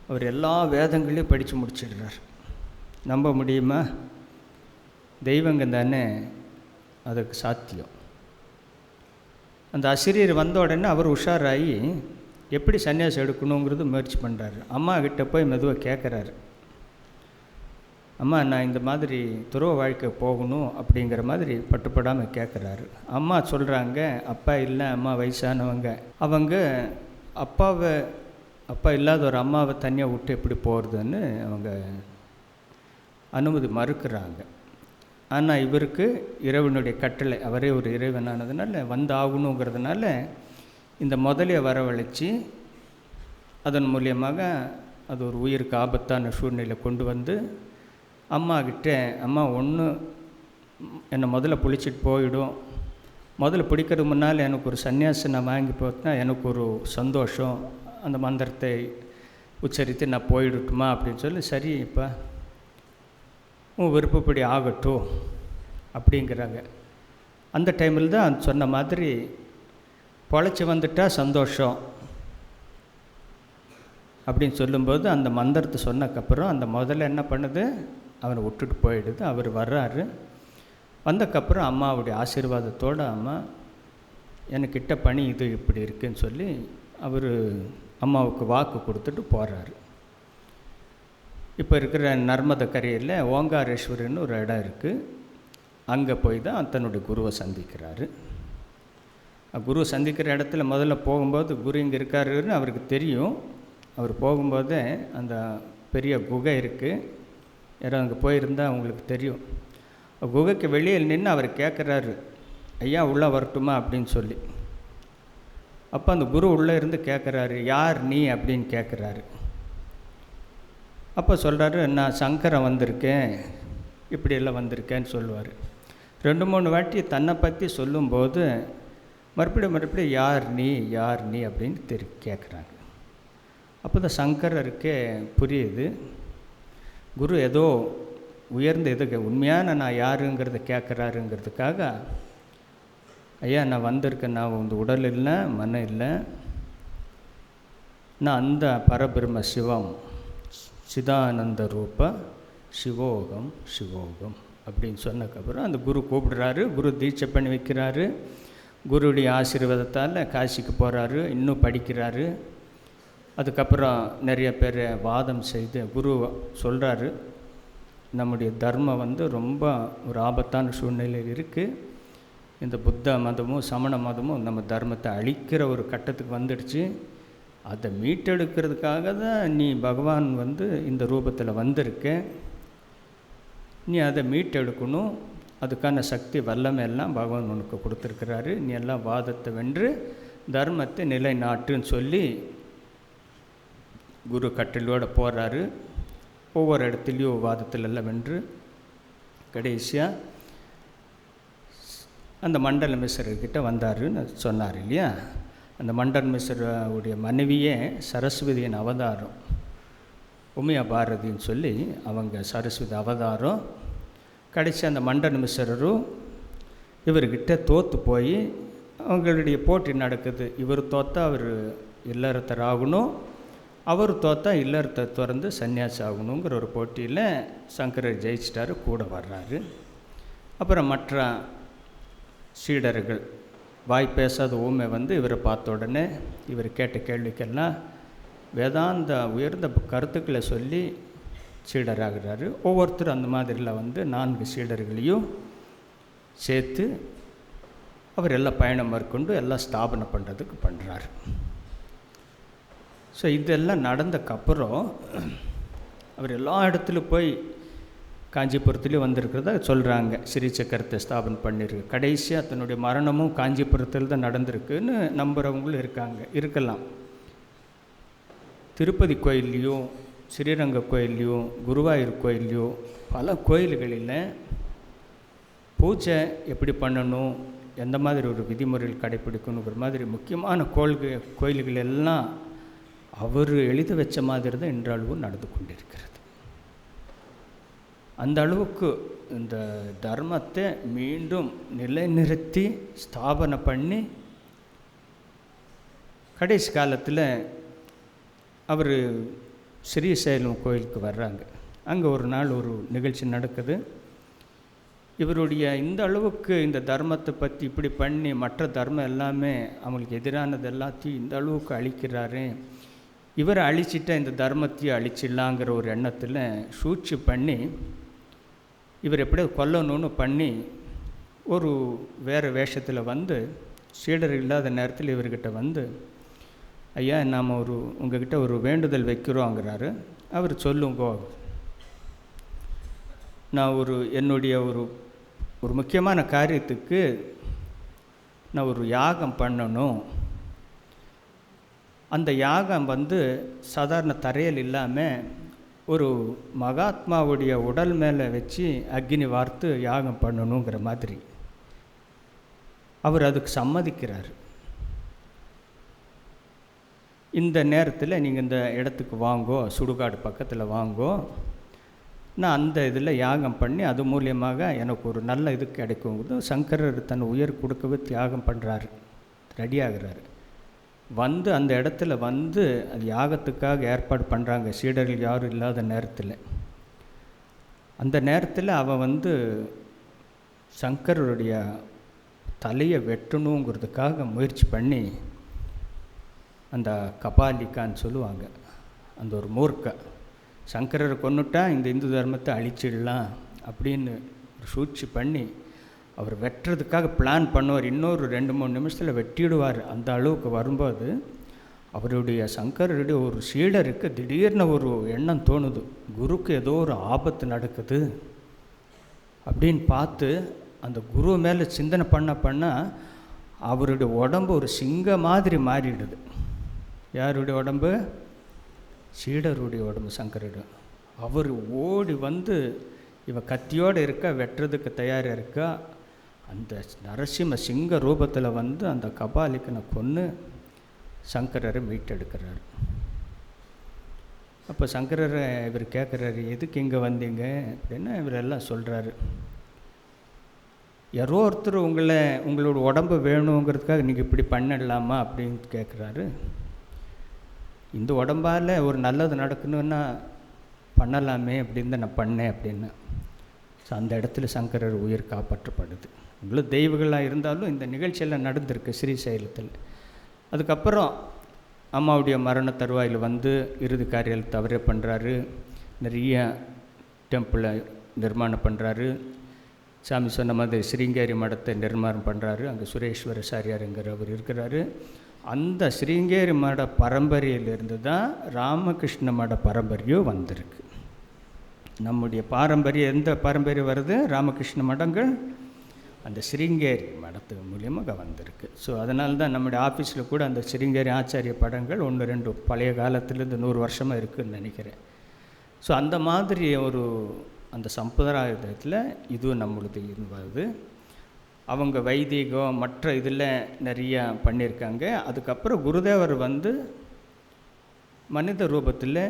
அவர் எல்லா வேதங்களையும் படித்து முடிச்சிடுறார். நம்ப முடியுமா? தெய்வங்க தானே அதுக்கு சாத்தியம். அந்த ஆசிரியர் வந்த உடனே அவர் உஷாராகி எப்படி சன்னியாசம் எடுக்கணுங்கிறது முயற்சி பண்ணுறாரு. அம்மா கிட்ட போய் மெதுவாக கேட்குறாரு, அம்மா நான் இந்த மாதிரி துறவ வாழ்க்கை போகணும் அப்படிங்கிற மாதிரி பட்டுப்படாமல் கேட்குறாரு. அம்மா சொல்கிறாங்க, அப்பா இல்லை, அம்மா வயசானவங்க, அவங்க அப்பா இல்லாத ஒரு அம்மாவை தனியாக விட்டு எப்படி போகிறதுன்னு அவங்க அனுமதி மறுக்கிறாங்க. ஆனால் இவருக்கு இறைவனுடைய கட்டளை, அவரே ஒரு இறைவனானதுனால வந்து ஆகணுங்கிறதுனால இந்த முதலையை வரவழைச்சி அதன் மூலியமாக அது ஒரு உயிருக்கு ஆபத்தான சூழ்நிலை கொண்டு வந்து அம்மா கிட்ட, அம்மா ஒன்று என்னை முதல்ல பிடிச்சிட்டு போயிடும், முதல்ல பிடிக்கிறதுக்கு முன்னால் எனக்கு ஒரு சன்னியாசம் நான் வாங்கி போச்சுன்னா எனக்கு ஒரு சந்தோஷம், அந்த மந்திரத்தை உச்சரித்து நான் போயிடட்டுமா அப்படின்னு சரி இப்போ உன் விருப்பப்படி ஆகட்டும் அப்படிங்கிறாங்க. அந்த டைமில் தான் சொன்ன மாதிரி பொழைச்சி வந்துட்டால் சந்தோஷம் அப்படின்னு சொல்லும்போது அந்த மந்திரத்தை சொன்னக்கப்புறம் அந்த முதல்ல என்ன பண்ணுது, அவனை விட்டுட்டு போயிடுது. அவர் வர்றாரு. வந்தக்கப்புறம் அம்மாவுடைய ஆசீர்வாதத்தோடு, அம்மா எனக்கிட்ட பணி இது இப்படி இருக்குன்னு அவர் அம்மாவுக்கு வாக்கு கொடுத்துட்டு போகிறாரு. இப்போ இருக்கிற நர்மத கரையில் ஓங்காரேஸ்வரின்னு ஒரு இடம் இருக்குது. அங்கே போய் தான் தன்னுடைய குருவை சந்திக்கிறாரு. குருவை சந்திக்கிற இடத்துல முதல்ல போகும்போது குரு இங்கே இருக்காருன்னு அவருக்கு தெரியும். அவர் போகும்போதே அந்த பெரிய குகை இருக்குது, யாரும் அங்கே போயிருந்தால் அவங்களுக்கு தெரியும். குகைக்கு வெளியில் நின்று அவர் கேட்குறாரு, ஐயா உள்ளே வரட்டுமா அப்படின்னு அப்போ அந்த குரு உள்ளே இருந்து கேட்குறாரு, யார் நீ அப்படின்னு கேட்குறாரு. அப்போ சொல்கிறாரு, நான் சங்கரன் வந்திருக்கேன், இப்படியெல்லாம் வந்திருக்கேன்னு சொல்லுவார். 2-3 வாட்டி தன்னை பற்றி சொல்லும்போது மறுபடியும் யார் நீ அப்படின்னு கேட்குறாங்க. அப்போ தான் சங்கரருக்கே புரியுது, குரு ஏதோ உயர்ந்த இதுக்கு உண்மையான நான் யாருங்கிறத கேட்குறாருங்கிறதுக்காக, ஐயா நான் வந்திருக்கேன், நான் இந்த உடல் இல்லை, மனம் இல்லை, நான் அந்த பரபிரம்ம சிவம், சிதானந்த ரூப சிவோகம் அப்படின்னு சொன்னதுக்கப்புறம் அந்த குரு கூப்பிடுறாரு. குரு தீட்சை பண்ணி வைக்கிறாரு. குருவுடைய ஆசீர்வாதத்தால் காசிக்கு போகிறாரு, இன்னும் படிக்கிறாரு. அதுக்கப்புறம் நிறைய பேர் வாதம் செய்து குரு சொல்கிறாரு, நம்முடைய தர்மம் ரொம்ப ஒரு ஆபத்தான சூழ்நிலையில் இருக்குது, இந்த புத்த மதமும் சமண மதமும் நம்ம தர்மத்தை அழிக்கிற ஒரு கட்டத்துக்கு வந்துடுச்சு, அதை மீட்டெடுக்கிறதுக்காக தான் நீ பகவான் இந்த ரூபத்தில் வந்திருக்க, நீ அதை மீட்டெடுக்கணும், அதுக்கான சக்தி வல்லமை எல்லாம் பகவான் உனக்கு கொடுத்துருக்கிறாரு, நீ எல்லாம் வாதத்தை வென்று தர்மத்தை நிலைநாட்டுன்னு குரு கட்டளையோடு போகிறாரு. ஒவ்வொரு இடத்துலையும் வாதத்திலெல்லாம் வென்று கடைசியாக அந்த மண்டல மிஸ்ரர்கிட்ட வந்தாருன்னு சொன்னார் இல்லையா. அந்த மண்டல மிஸ்ருடைய மனைவியே சரஸ்வதியின் அவதாரம், உமையா பாரதின்னு அவங்க சரஸ்வதி அவதாரம். கடைசி அந்த மண்டல மிஸ்ரரும் இவர்கிட்ட தோற்று போய் அவங்களுடைய போட்டி நடக்குது. இவர் தோற்றா அவர் இல்லறத்தர் ஆகணும், அவர் தோற்றா இல்லறத்தை திறந்து சன்னியாசி ஆகணுங்கிற ஒரு போட்டியில் சங்கரர் ஜெயிச்சிட்டாரு, கூட வர்றாரு. அப்புறம் மற்ற சீடர்கள் வாய் பேசாத ஊமை வந்து இவரை பார்த்த உடனே இவர் கேட்ட கேள்விக்கெல்லாம் வேதாந்த உயர்ந்த கருத்துக்களை சொல்லி சீடராகிறாரு. ஒவ்வொருத்தரும் அந்த மாதிரியில் வந்து 4 சீடர்களையும் சேர்த்து அவர் எல்லாம் பயணம் மேற்கொண்டு எல்லாம் ஸ்தாபனை பண்ணுறதுக்கு பண்ணுறாரு. ஸோ இதெல்லாம் நடந்தக்கப்புறம் அவர் எல்லா இடத்துலையும் போய் காஞ்சிபுரத்துலேயும் வந்திருக்கிறதா சொல்கிறாங்க. ஸ்ரீ சக்கரத்தை ஸ்தாபனை பண்ணியிருக்கு. கடைசியாக தன்னுடைய மரணமும் காஞ்சிபுரத்தில் தான் நடந்திருக்குன்னு நம்புகிறவங்களும் இருக்கலாம். திருப்பதி கோயில்லையும் ஸ்ரீரங்க கோயில்லையும் குருவாயூர் கோயில்லையும் பல கோயில்களில் பூஜை எப்படி பண்ணணும், எந்த மாதிரி ஒரு விதிமுறைகள் கடைப்பிடிக்கணுங்கிற மாதிரி முக்கியமான கோயில்கள் எல்லாம் அவர் எழுதி வச்ச மாதிரி தான் இன்றளவும் நடந்து கொண்டிருக்கிறது. அந்த அளவுக்கு இந்த தர்மத்தை மீண்டும் நிலைநிறுத்தி ஸ்தாபனை பண்ணி கடைசி காலத்தில் அவர் ஸ்ரீசைலம் கோயிலுக்கு வர்றாங்க. அங்கே ஒரு நாள் ஒரு நிகழ்ச்சி நடக்குது. இவருடைய இந்த அளவுக்கு இந்த தர்மத்தை பற்றி இப்படி பண்ணி மற்ற தர்மம் எல்லாமே அவங்களுக்கு எதிரானது எல்லாத்தையும் இந்த அளவுக்கு அழிக்கிறாரு, இவரை அழிச்சிட்டா இந்த தர்மத்தையும் அழிச்சிடலாங்கிற ஒரு எண்ணத்தில் சூழ்ச்சி பண்ணி இவர் எப்படியோ கொல்லணும்னு பண்ணி ஒரு வேறு வேஷத்தில் வந்து சீடர் இல்லாத நேரத்தில் இவர்கிட்ட வந்து, ஐயா நாம் உங்ககிட்ட ஒரு வேண்டுதல் வைக்கிறோங்கிறாரு. அவர் சொல்லுங்கோ, நான் என்னுடைய ஒரு முக்கியமான காரியத்துக்கு நான் ஒரு யாகம் பண்ணணும். அந்த யாகம் வந்து சாதாரண தரையில் இல்லாமல் ஒரு மகாத்மாவுடைய உடல் மேலே வச்சு அக்னி வார்த்து யாகம் பண்ணணுங்கிற மாதிரி அவர் அதுக்கு சம்மதிக்கிறார். இந்த நேரத்தில் நீங்கள் இந்த இடத்துக்கு வாங்கோ, சுடுகாடு பக்கத்தில் வாங்கோ, நான் அந்த இதில் யாகம் பண்ணி அது மூலியமாக எனக்கு ஒரு நல்ல இது கிடைக்கும்போது சங்கரர் தன் உயிர் கொடுக்கவே தியாகம் பண்ணுறாரு, ரெடியாகிறாரு. வந்து அந்த இடத்துல வந்து அது யாகத்துக்காக ஏற்பாடு பண்ணுறாங்க சீடர்கள் யாரும் இல்லாத நேரத்தில். அந்த நேரத்தில் அவன் வந்து சங்கரருடைய தலையை வெட்டணுங்கிறதுக்காக முயற்சி பண்ணி அந்த கபாலிக்கான்னு சொல்லுவாங்க, அந்த ஒரு மூர்க்க சங்கரரை கொன்னுட்டா இந்த இந்து தர்மத்தை அழிச்சிடலாம் அப்படின்னு ஒரு சூழ்ச்சி பண்ணி அவர் வெட்டுறதுக்காக பிளான் பண்ணுவார். இன்னொரு 2-3 நிமிஷத்தில் வெட்டிடுவார். அந்த அளவுக்கு வரும்போது அவருடைய சங்கரருடைய ஒரு சீடருக்கு திடீர்னு ஒரு எண்ணம் தோணுது, குருக்கு ஏதோ ஒரு ஆபத்து நடக்குது அப்படின்னு பார்த்து அந்த குரு மேலே சிந்தனை பண்ண அவருடைய உடம்பு ஒரு சிங்க மாதிரி மாறிடுது. யாருடைய உடம்பு? சீடருடைய உடம்பு, சங்கரருடைய. அவர் ஓடி வந்து இவன் கத்தியோடு இருக்கா, வெட்டுறதுக்கு தயாராக இருக்கா, அந்த நரசிம்ம சிங்க ரூபத்தில் வந்து அந்த கபாலிக்கனை கொன்று சங்கரரை மீட்டெடுக்கிறார். அப்போ சங்கரரை இவர் கேட்குறாரு, எதுக்கு இங்கே வந்தீங்க அப்படின்னா இவரெல்லாம் சொல்கிறாரு, யாரோ ஒருத்தர் உங்களோட உடம்பு வேணுங்கிறதுக்காக நீங்கள் இப்படி பண்ணிடலாமா அப்படின்னு கேட்குறாரு. இந்த உடம்பால் ஒரு நல்லது நடக்கணுன்னா பண்ணலாமே அப்படின்னு தான் நான் பண்ணேன் அப்படின்னு. ஸோ அந்த இடத்துல சங்கரர் உயிர் காப்பாற்றப்படுது. இவ்வளோ தெய்வங்களாக இருந்தாலும் இந்த நிகழ்ச்சியெல்லாம் நடந்திருக்கு ஸ்ரீசைலத்தில். அதுக்கப்புறம் அம்மாவுடைய மரண தருவாயில் வந்து இறுதி காரியம் தவறே பண்ணுறாரு. நிறைய டெம்பிளை நிர்மாணம் பண்ணுறாரு. சாமி சொன்ன மாதிரி ஸ்ரீங்கேரி மடத்தை நிர்மாணம் பண்ணுறாரு. அங்கே சுரேஸ்வரசாரியாருங்கிறவர் இருக்கிறாரு. அந்த ஸ்ரீங்கேரி மட பரம்பரையிலிருந்து தான் ராமகிருஷ்ண மட பரம்பரையும் வந்திருக்கு. நம்முடைய பாரம்பரியம் எந்த பாரம்பரியம் வருது? ராமகிருஷ்ண மடங்கள் அந்த ஸ்ரீங்கேரி மடத்து மூலியமாக வந்திருக்கு. ஸோ அதனால தான் நம்முடைய ஆஃபீஸில் கூட அந்த ஸ்ரீங்கேரி ஆச்சாரிய படங்கள் 1-2 பழைய காலத்துலேருந்து 100 வருஷமாக இருக்குதுன்னு நினைக்கிறேன். ஸோ அந்த மாதிரி அந்த சம்பிரதாயத்தில் இதுவும் நம்மளுது வருது. அவங்க வைதிகம் மற்ற இதில் நிறையா பண்ணியிருக்காங்க. அதுக்கப்புறம் குருதேவர் வந்து மனித ரூபத்தில்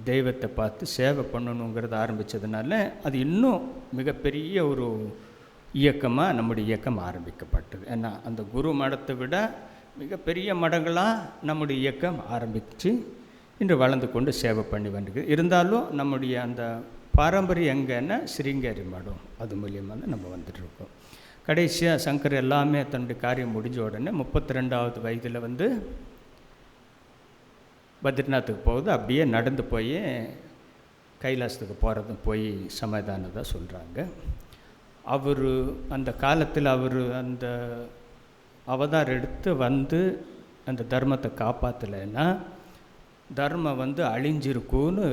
தெய்வத்தை பார்த்து சேவை பண்ணணுங்கிறத ஆரம்பித்ததுனால அது இன்னும் மிகப்பெரிய ஒரு இயக்கமாக நம்முடைய இயக்கம் ஆரம்பிக்கப்பட்டது. ஏன்னா அந்த குரு மடத்தை விட மிகப்பெரிய மடங்களாக நம்முடைய இயக்கம் ஆரம்பித்து இன்று வளர்ந்து கொண்டு சேவை பண்ணி வந்துருக்கு. இருந்தாலும் நம்முடைய அந்த பாரம்பரியம் எங்கன்னா ஸ்ரீங்கேரி மடம், அது மூலியமாக தான் நம்ம வந்துட்டுருக்கோம். கடைசியாக சங்கர் எல்லாமே தன்னுடைய காரியம் முடிஞ்ச உடனே 32வது வயதில் வந்து பத்ரிநாத்துக்கு போகுது. அப்படியே நடந்து போய் கைலாசத்துக்கு போகிறது போய் சமாதானதாக சொல்கிறாங்க. அவர் அந்த காலத்தில் அவர் அந்த அவதாரம் எடுத்து வந்து அந்த தர்மத்தை காப்பாற்றலைன்னா தர்மம் வந்து அழிஞ்சிருக்குன்னு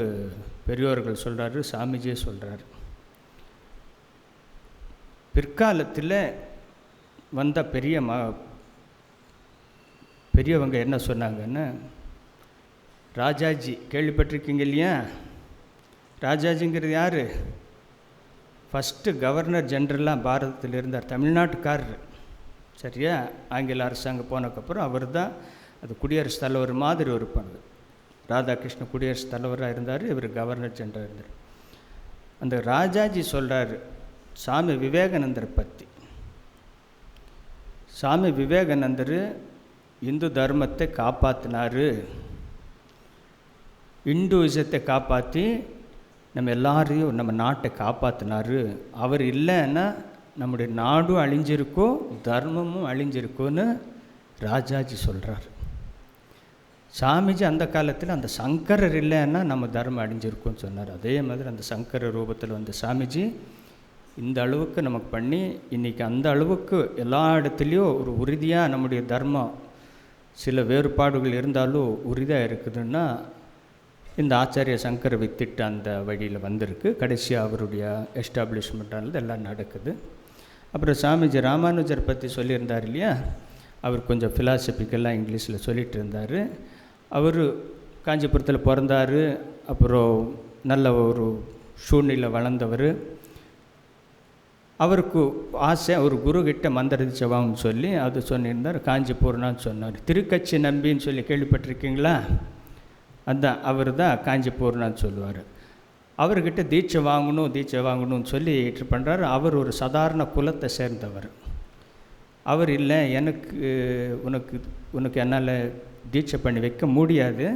பெரியோர்கள் சொல்கிறாரு, சாமிஜியே சொல்கிறாரு. பிற்காலத்தில் வந்த பெரியவங்க என்ன சொன்னாங்கன்னா, ராஜாஜி கேள்விப்பட்டிருக்கீங்க இல்லையா? ராஜாஜிங்கிறது யார்? ஃபஸ்ட்டு கவர்னர் ஜென்ரலாக பாரதத்தில் இருந்தார், தமிழ்நாட்டுக்காரர். சரியா? ஆங்கில அரசாங்கம் போனதுக்கப்புறம் அவர் தான் அது குடியரசுத் தலைவர் மாதிரி ஒரு பண்ணது. ராதாகிருஷ்ண குடியரசுத் தலைவராக இருந்தார், இவர் கவர்னர் ஜெனரல் இருந்தார். அந்த ராஜாஜி சொல்கிறார் சாமி விவேகானந்தரை பற்றி. சாமி விவேகானந்தர் இந்து தர்மத்தை காப்பாற்றினார், இந்துவிசத்தை காப்பாற்றி நம்ம எல்லாரையும் நம்ம நாட்டை காப்பாற்றினார். அவர் இல்லைன்னா நம்முடைய நாடும் அழிஞ்சிருக்கோ தர்மமும் அழிஞ்சிருக்கோன்னு ராஜாஜி சொல்கிறார். சாமிஜி அந்த காலத்தில் அந்த சங்கரர் இல்லைன்னா நம்ம தர்மம் அழிஞ்சிருக்கும்னு சொன்னார். அதே மாதிரி அந்த சங்கர ரூபத்தில் வந்த சாமிஜி இந்த அளவுக்கு நமக்கு பண்ணி இன்றைக்கி அந்த அளவுக்கு எல்லா இடத்துலையும் ஒரு உறுதியாக நம்முடைய தர்மம் சில வேறுபாடுகள் இருந்தாலும் உறுதியாக இருக்குதுன்னா இந்த ஆச்சாரிய சங்கர வித்திட்டு அந்த வழியில் வந்திருக்கு. கடைசியாக அவருடைய எஸ்டாப்ளிஷ்மெண்ட்டானது எல்லாம் நடக்குது. அப்புறம் சாமிஜி ராமானுஜர் பற்றி சொல்லியிருந்தார் இல்லையா? அவர் கொஞ்சம் ஃபிலாசபிக்கெல்லாம் இங்கிலீஷில் சொல்லிகிட்டு இருந்தார். அவர் காஞ்சிபுரத்தில் பிறந்தார், அப்புறம் நல்ல ஒரு சூழ்நிலை வளர்ந்தவர். அவருக்கு ஆசை ஒரு குருக்கிட்ட மந்திர தீட்சை வாங்கன்னு சொல்லி அது சொல்லியிருந்தார். காஞ்சிபூர்ணான்னு சொன்னார். திருக்கட்சி நம்பின்னு சொல்லி கேள்விப்பட்டிருக்கீங்களா? அதுதான் அவர் தான் காஞ்சிபூர்ணான்னு சொல்லுவார். அவர்கிட்ட தீட்சை வாங்கணும்னு சொல்லி இது பண்ணுறாரு. அவர் ஒரு சாதாரண குலத்தை சேர்ந்தவர். அவர் இல்லை, உனக்கு என்னால் தீட்சை பண்ணி வைக்க முடியாது,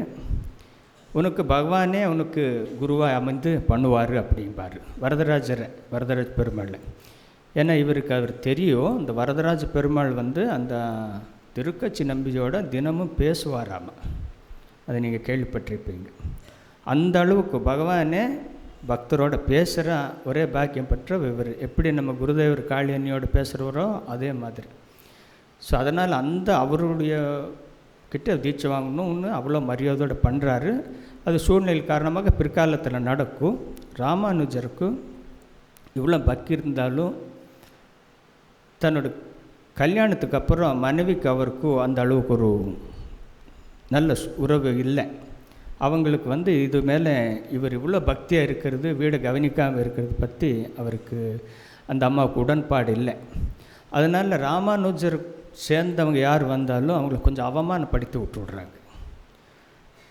உனக்கு பகவானே உனக்கு குருவாக அமைந்து பண்ணுவார் அப்படிம்பார். வரதராஜ பெருமாள். ஏன்னா இவருக்கு அவர் தெரியும், இந்த வரதராஜ பெருமாள் வந்து அந்த திருக்கட்சி நம்பியோட தினமும் பேசுவாராம. அதை நீங்கள் கேள்விப்பட்டிருப்பீங்க. அந்த அளவுக்கு பகவானே பக்தரோட பேசுகிற ஒரே பாக்கியம் பெற்ற இவர். எப்படி நம்ம குருதேவர் காளியன்னியோட பேசுகிறவரோ அதே மாதிரி. ஸோ அதனால் அந்த அவருடைய கிட்ட தீட்சை வாங்கணும்னு அவ்வளோ மரியாதையோடு பண்ணுறாரு. அது சூழ்நிலை காரணமாக பிற்காலத்தில் நடக்கும். ராமானுஜருக்கு இவ்வளோ பக்தி இருந்தாலும் தன்னோட கல்யாணத்துக்கு அப்புறம் மனைவிக்கு அவருக்கும் அந்த அளவுக்கு ஒரு நல்ல உறவு இல்லை. அவங்களுக்கு வந்து இது மேலே இவர் இவ்வளோ பக்தியாக இருக்கிறது, வீடை கவனிக்காமல் இருக்கிறது பற்றி அவருக்கு அந்த அம்மாவுக்கு உடன்பாடு இல்லை. அதனால் ராமானுஜர் சேர்ந்தவங்க யார் வந்தாலும் அவங்கள கொஞ்சம் அவமானப்படுத்தி விட்டுடுறாங்க.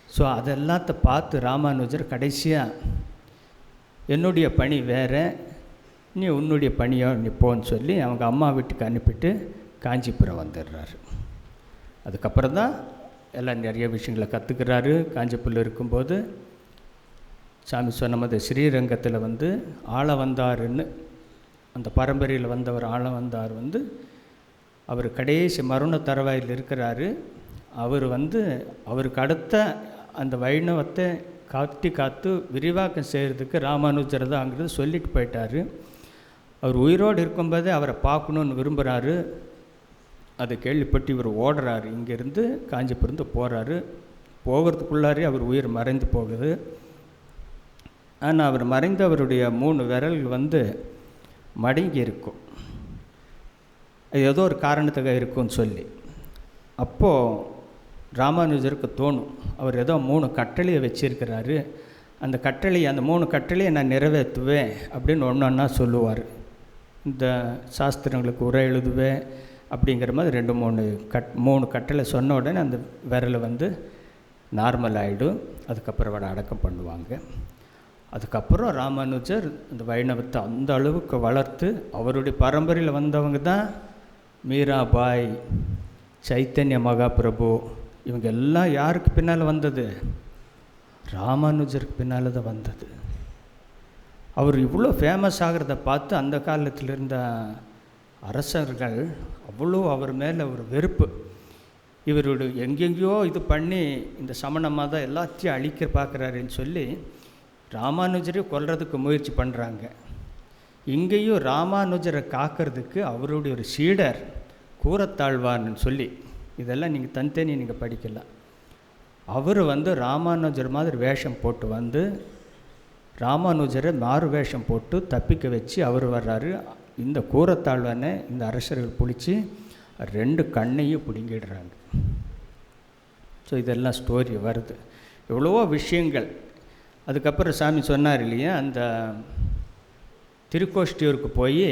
ஸோ அதெல்லாத்த பார்த்து ராமானுஜர் கடைசியாக என்னுடைய பணி வேறு, நீ உன்னுடைய பணியோ நீ போன்னு சொல்லி அவங்க அம்மா வீட்டுக்கு அனுப்பிட்டு காஞ்சிபுரம் வந்துடுறாரு. அதுக்கப்புறம் தான் எல்லாம் நிறைய விஷயங்களை கற்றுக்கிறாரு. காஞ்சிபுரம் இருக்கும்போது சாமி சொன்ன மாதிரி ஸ்ரீரங்கத்தில் வந்து ஆளவந்தாருன்னு அந்த பரம்பரையில் வந்தவர் ஆளவந்தார் வந்து அவர் கடைசி மருண தரவாயில் இருக்கிறாரு. அவர் வந்து அவருக்கு அடுத்த அந்த வைணவத்தை காத்து விரிவாக்கம் செய்கிறதுக்கு ராமானுஜர் தான் அங்கிறது சொல்லிட்டு போயிட்டார். அவர் உயிரோடு இருக்கும்போதே அவரை பார்க்கணுன்னு விரும்புகிறாரு. அதை கேள்விப்பட்டு இவர் ஓடுறாரு, இங்கேருந்து காஞ்சிபுரந்து போகிறாரு. போகிறதுக்குள்ளாரே அவர் உயிர் மறைந்து போகுது. ஆனால் அவர் மறைந்தவருடைய 3 விரல்கள் வந்து மடங்கி இருக்கும். அது ஏதோ ஒரு காரணத்துக்காக இருக்கும்னு சொல்லி அப்போது ராமானுஜருக்கு தோணும், அவர் ஏதோ 3 கட்டளையை வச்சிருக்கிறாரு, அந்த 3 கட்டளையை நான் நிறைவேற்றுவேன் அப்படின்னு ஒன்றா சொல்லுவார். இந்த சாஸ்திரங்களுக்கு உரை எழுதுவேன் அப்படிங்கிற மாதிரி 3 கட்டளை சொன்ன உடனே அந்த விரலை வந்து நார்மல் ஆகிடும். அதுக்கப்புறம் அவரை அடக்கம் பண்ணுவாங்க. அதுக்கப்புறம் ராமானுஜர் அந்த வைணவத்தை அந்த அளவுக்கு வளர்த்து அவருடைய பரம்பரையில் வந்தவங்க தான் மீராபாய், சைத்தன்ய மகாபிரபு. இவங்க எல்லாம் யாருக்கு பின்னால் வந்தது? ராமானுஜருக்கு பின்னால் தான் வந்தது. அவர் இவ்வளோ ஃபேமஸ் ஆகிறத பார்த்து அந்த காலத்தில் இருந்த அரசர்கள் அவ்வளோ அவர் மேலே ஒரு வெறுப்பு. இவரோட எங்கெங்கேயோ இது பண்ணி இந்த சமண மதம் எல்லாத்தையும் அழிக்க பார்க்குறாருன்னு சொல்லி ராமானுஜரை கொல்றதுக்கு முயற்சி பண்ணுறாங்க. இங்கேயும் ராமானுஜரை காக்கிறதுக்கு அவருடைய ஒரு சீடர் கூரத்தாழ்வார்னு சொல்லி, இதெல்லாம் நீங்கள் தனித்தனி நீங்கள் படிக்கலாம். அவர் ராமானுஜர் மாதிரி வேஷம் போட்டு ராமானுஜரை மாறு வேஷம் போட்டு தப்பிக்க வச்சு அவர் வர்றாரு. இந்த கூரத்தாழ்வானை இந்த அரசர்கள் பிடிச்சி 2 கண்ணையும் பிடுங்கிடுறாங்க. ஸோ இதெல்லாம் ஸ்டோரி வருது, எவ்வளவோ விஷயங்கள். அதுக்கப்புறம் சாமி சொன்னார் இல்லையா, அந்த திருக்கோஷ்டியூருக்கு போய்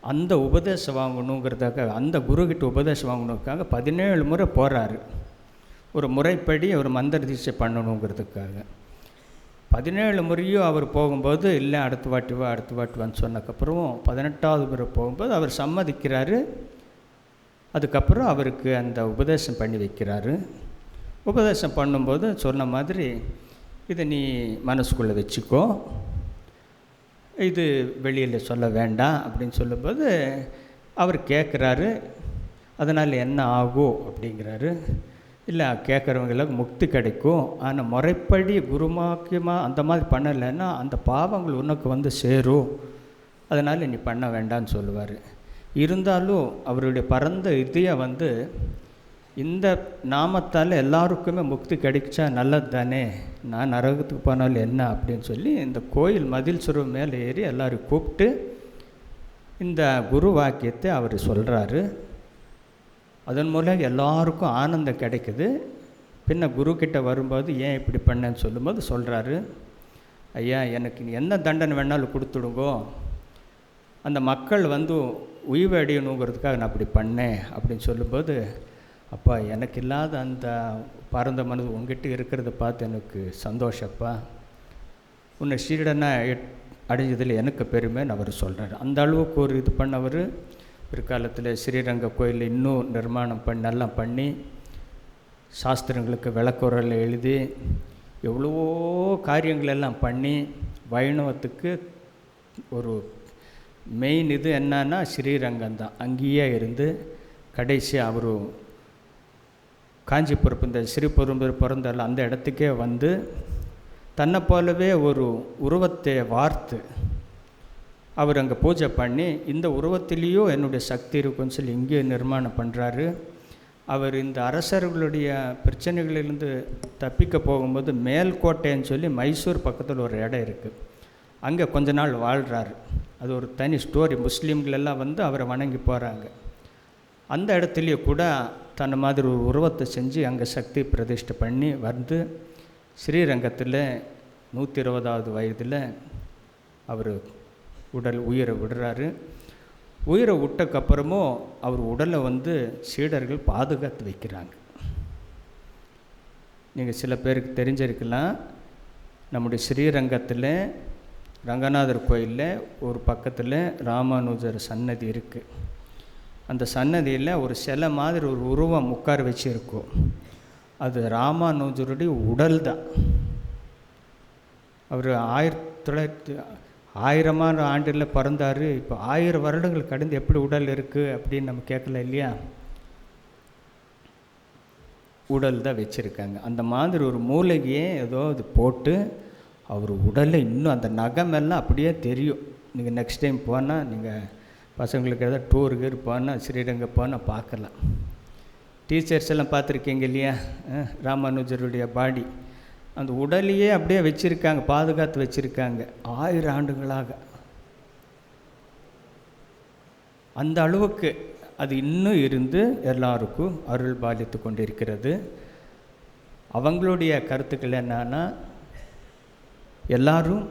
அந்த உபதேசம் வாங்கணுங்கிறதுக்காக, அந்த குருக்கிட்ட உபதேசம் வாங்கணுக்காக 17 முறை போகிறாரு. ஒரு முறைப்படி அவர் மந்திர தீட்சை பண்ணணுங்கிறதுக்காக 17 முறையும் அவர் போகும்போது, இல்லை அடுத்த வாட்டி வான்னு சொன்னதுக்கப்புறம் 18வது முறை போகும்போது அவர் சம்மதிக்கிறாரு. அதுக்கப்புறம் அவருக்கு அந்த உபதேசம் பண்ணி வைக்கிறாரு. உபதேசம் பண்ணும்போது சொன்ன மாதிரி, இதை நீ மனசுக்குள்ளே வச்சுக்கோ, இது வெளியில் சொல்ல வேண்டாம் அப்படின்னு சொல்லும்போது அவர் கேட்குறாரு, அதனால் என்ன ஆகும் அப்படிங்கிறாரு. இல்லை, கேட்குறவங்களுக்கு முக்தி கிடைக்கும், ஆனால் முறைப்படி குருமாக்கியமாக அந்த மாதிரி பண்ணலைன்னா அந்த பாவங்கள் உனக்கு சேரும், அதனால் நீ பண்ண வேண்டான்னு சொல்லுவார். இருந்தாலும் அவருடைய பரந்த இதயம் இந்த நாமத்தால் எல்லாருக்குமே முக்தி கிடைச்சா நல்லது தானே, நான் நரகத்துக்கு போனாலும் என்ன அப்படின்னு சொல்லி இந்த கோயில் மதில் சுவர் மேலே ஏறி எல்லோரும் கூப்பிட்டு இந்த குரு வாக்கியத்தை அவர் சொல்கிறாரு. அதன் மூலம் எல்லாருக்கும் ஆனந்தம் கிடைக்குது. பின்ன குருக்கிட்ட வரும்போது ஏன் இப்படி பண்ணேன்னு சொல்லும்போது சொல்கிறாரு, ஐயா எனக்கு நீ என்ன தண்டனை வேணாலும் கொடுத்துடுங்கோ, அந்த மக்கள் உய்வு அடையணுங்கிறதுக்காக நான் அப்படி பண்ணேன் அப்படின்னு சொல்லும்போது, அப்பா எனக்கு இல்லாத அந்த பரந்த மனது உங்ககிட்ட இருக்கிறத பார்த்து எனக்கு சந்தோஷப்பா, உன்னை சீடனை அடைஞ்சதில் எனக்கு பெருமைன்னு அவர் சொல்கிறார். அந்த அளவுக்கு ஒரு இது பண்ணவர். பிற்காலத்தில் ஸ்ரீரங்க கோயிலில் இன்னும் நிர்மாணம் நல்லா பண்ணி சாஸ்திரங்களுக்கு விளக்குறல் எழுதி எவ்வளவோ காரியங்களெல்லாம் பண்ணி வைணவத்துக்கு ஒரு மெயின் இது என்னன்னா ஸ்ரீரங்கம் தான். அங்கேயே இருந்து கடைசி அவர் காஞ்சிபுரம் இந்த ஸ்ரீபெரும்புதூர் பிறந்தால அந்த இடத்துக்கே தன்னை போலவே ஒரு உருவத்தை வார்த்து அவர் அங்கே பூஜை பண்ணி, இந்த உருவத்திலேயோ என்னுடைய சக்தி இருக்குன்னு சொல்லி இங்கே நிர்மாணம் பண்ணுறாரு. அவர் இந்த அரசர்களுடைய பிரச்சனைகளிலிருந்து தப்பிக்க போகும்போது மேல்கோட்டைன்னு சொல்லி மைசூர் பக்கத்தில் ஒரு இடம் இருக்குது, அங்கே கொஞ்ச நாள் வாழ்கிறாரு. அது ஒரு தனி ஸ்டோரி. முஸ்லீம்களெல்லாம் அவரை வணங்கி போகிறாங்க. அந்த இடத்துலையே கூட தன்னை மாதிரி ஒரு உருவத்தை செஞ்சு அங்கே சக்தி பிரதிஷ்டை பண்ணி ஸ்ரீரங்கத்தில் 120வது வயதில் அவர் உயிரை விடுறாரு. உயிரை விட்டக்கப்புறமும் அவர் உடலை சீடர்கள் பாதுகாத்து வைக்கிறாங்க. நீங்கள் சில பேருக்கு தெரிஞ்சிருக்கலாம், நம்முடைய ஸ்ரீரங்கத்தில் ரங்கநாதர் கோயிலில் ஒரு பக்கத்தில் ராமானுஜர் சன்னதி இருக்குது. அந்த சன்னதியில் ஒரு சிலை மாதிரி ஒரு உருவம் உட்கார வச்சுருக்கும். அது ராமானுஜருடைய உடல் தான். அவர் 1000ஆம் ஆண்டில் பிறந்தார். இப்போ 1000 வருடங்கள் கடந்து எப்படி உடல் இருக்குது அப்படின்னு நம்ம கேட்கல இல்லையா. உடல் தான் வச்சுருக்காங்க. அந்த மாதிரி ஒரு மூலிகையே ஏதோ அது போட்டு அவர் உடலை இன்னும் அந்த நகமெல்லாம் அப்படியே தெரியும். நீங்கள் நெக்ஸ்ட் டைம் போனால், நீங்கள் பசங்களுக்கு ஏதாவது டூருக்கு போனால் ஸ்ரீரங்கம் போனால் பார்க்கலாம். டீச்சர்ஸ் எல்லாம் பார்த்துருக்கீங்க இல்லையா, ராமானுஜருடைய பாடி அந்த உடலையே அப்படியே வச்சுருக்காங்க, பாதுகாத்து வச்சுருக்காங்க 1000 ஆண்டுகளாக. அந்த அளவுக்கு அது இன்னும் இருந்து எல்லாருக்கும் அருள் பாலித்து கொண்டு இருக்கிறது. அவங்களுடைய கருத்துக்கள் என்னன்னா, எல்லாரும்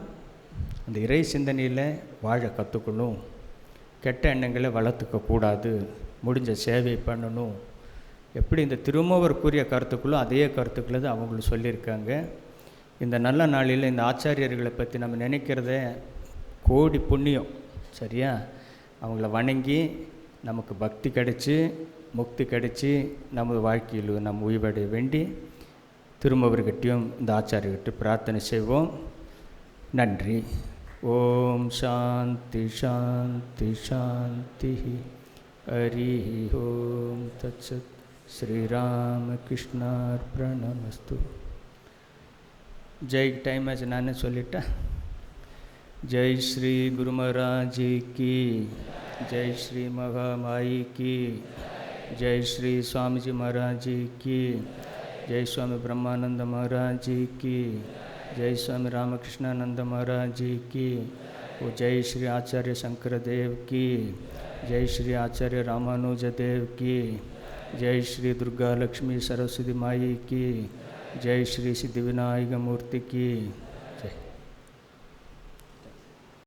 அந்த இறை சிந்தனையில் வாழ கற்றுக்கணும், கெட்ட எண்ணங்களை வளர்த்துக்கக்கூடாது, முடிஞ்ச சேவை பண்ணணும். எப்படி இந்த திருமூவருக்குரிய கருத்துக்களும் அதே கருத்துக்களை தான் அவங்களும் சொல்லியிருக்காங்க. இந்த நல்ல நாளில் இந்த ஆச்சாரியர்களை பற்றி நம்ம நினைக்கிறத கோடி புண்ணியம். சரியா, அவங்கள வணங்கி நமக்கு பக்தி கிடைச்சி முக்தி கிடைச்சி நமது வாழ்க்கையில் நம்ம உய்வடைய வேண்டி திருமூவர்கிட்டையும் இந்த ஆச்சாரியர்கிட்ட பிரார்த்தனை செய்வோம். நன்றி. ओम शांति शांति शांति। हरि ओम तत्सत। श्री राम कृष्णार्पणमस्तु। जय टाइम ஆச்சு நானே சொல்லிட்டேன். जय श्री गुरु महाराज जी की, जय श्री महामाई की, जय श्री स्वामी जी महाराज जी की, जय स्वामी ब्रह्मानंद महाराज जी की, जय स्वामी रामकृष्णानंद महाराज जी की, वो जय श्री आचार्य शंकर देव की, जय श्री आचार्य रामानुज देव की, जय श्री दुर्गा लक्ष्मी सरस्वती माई की, जय श्री सिद्धिविनायक मूर्ति की।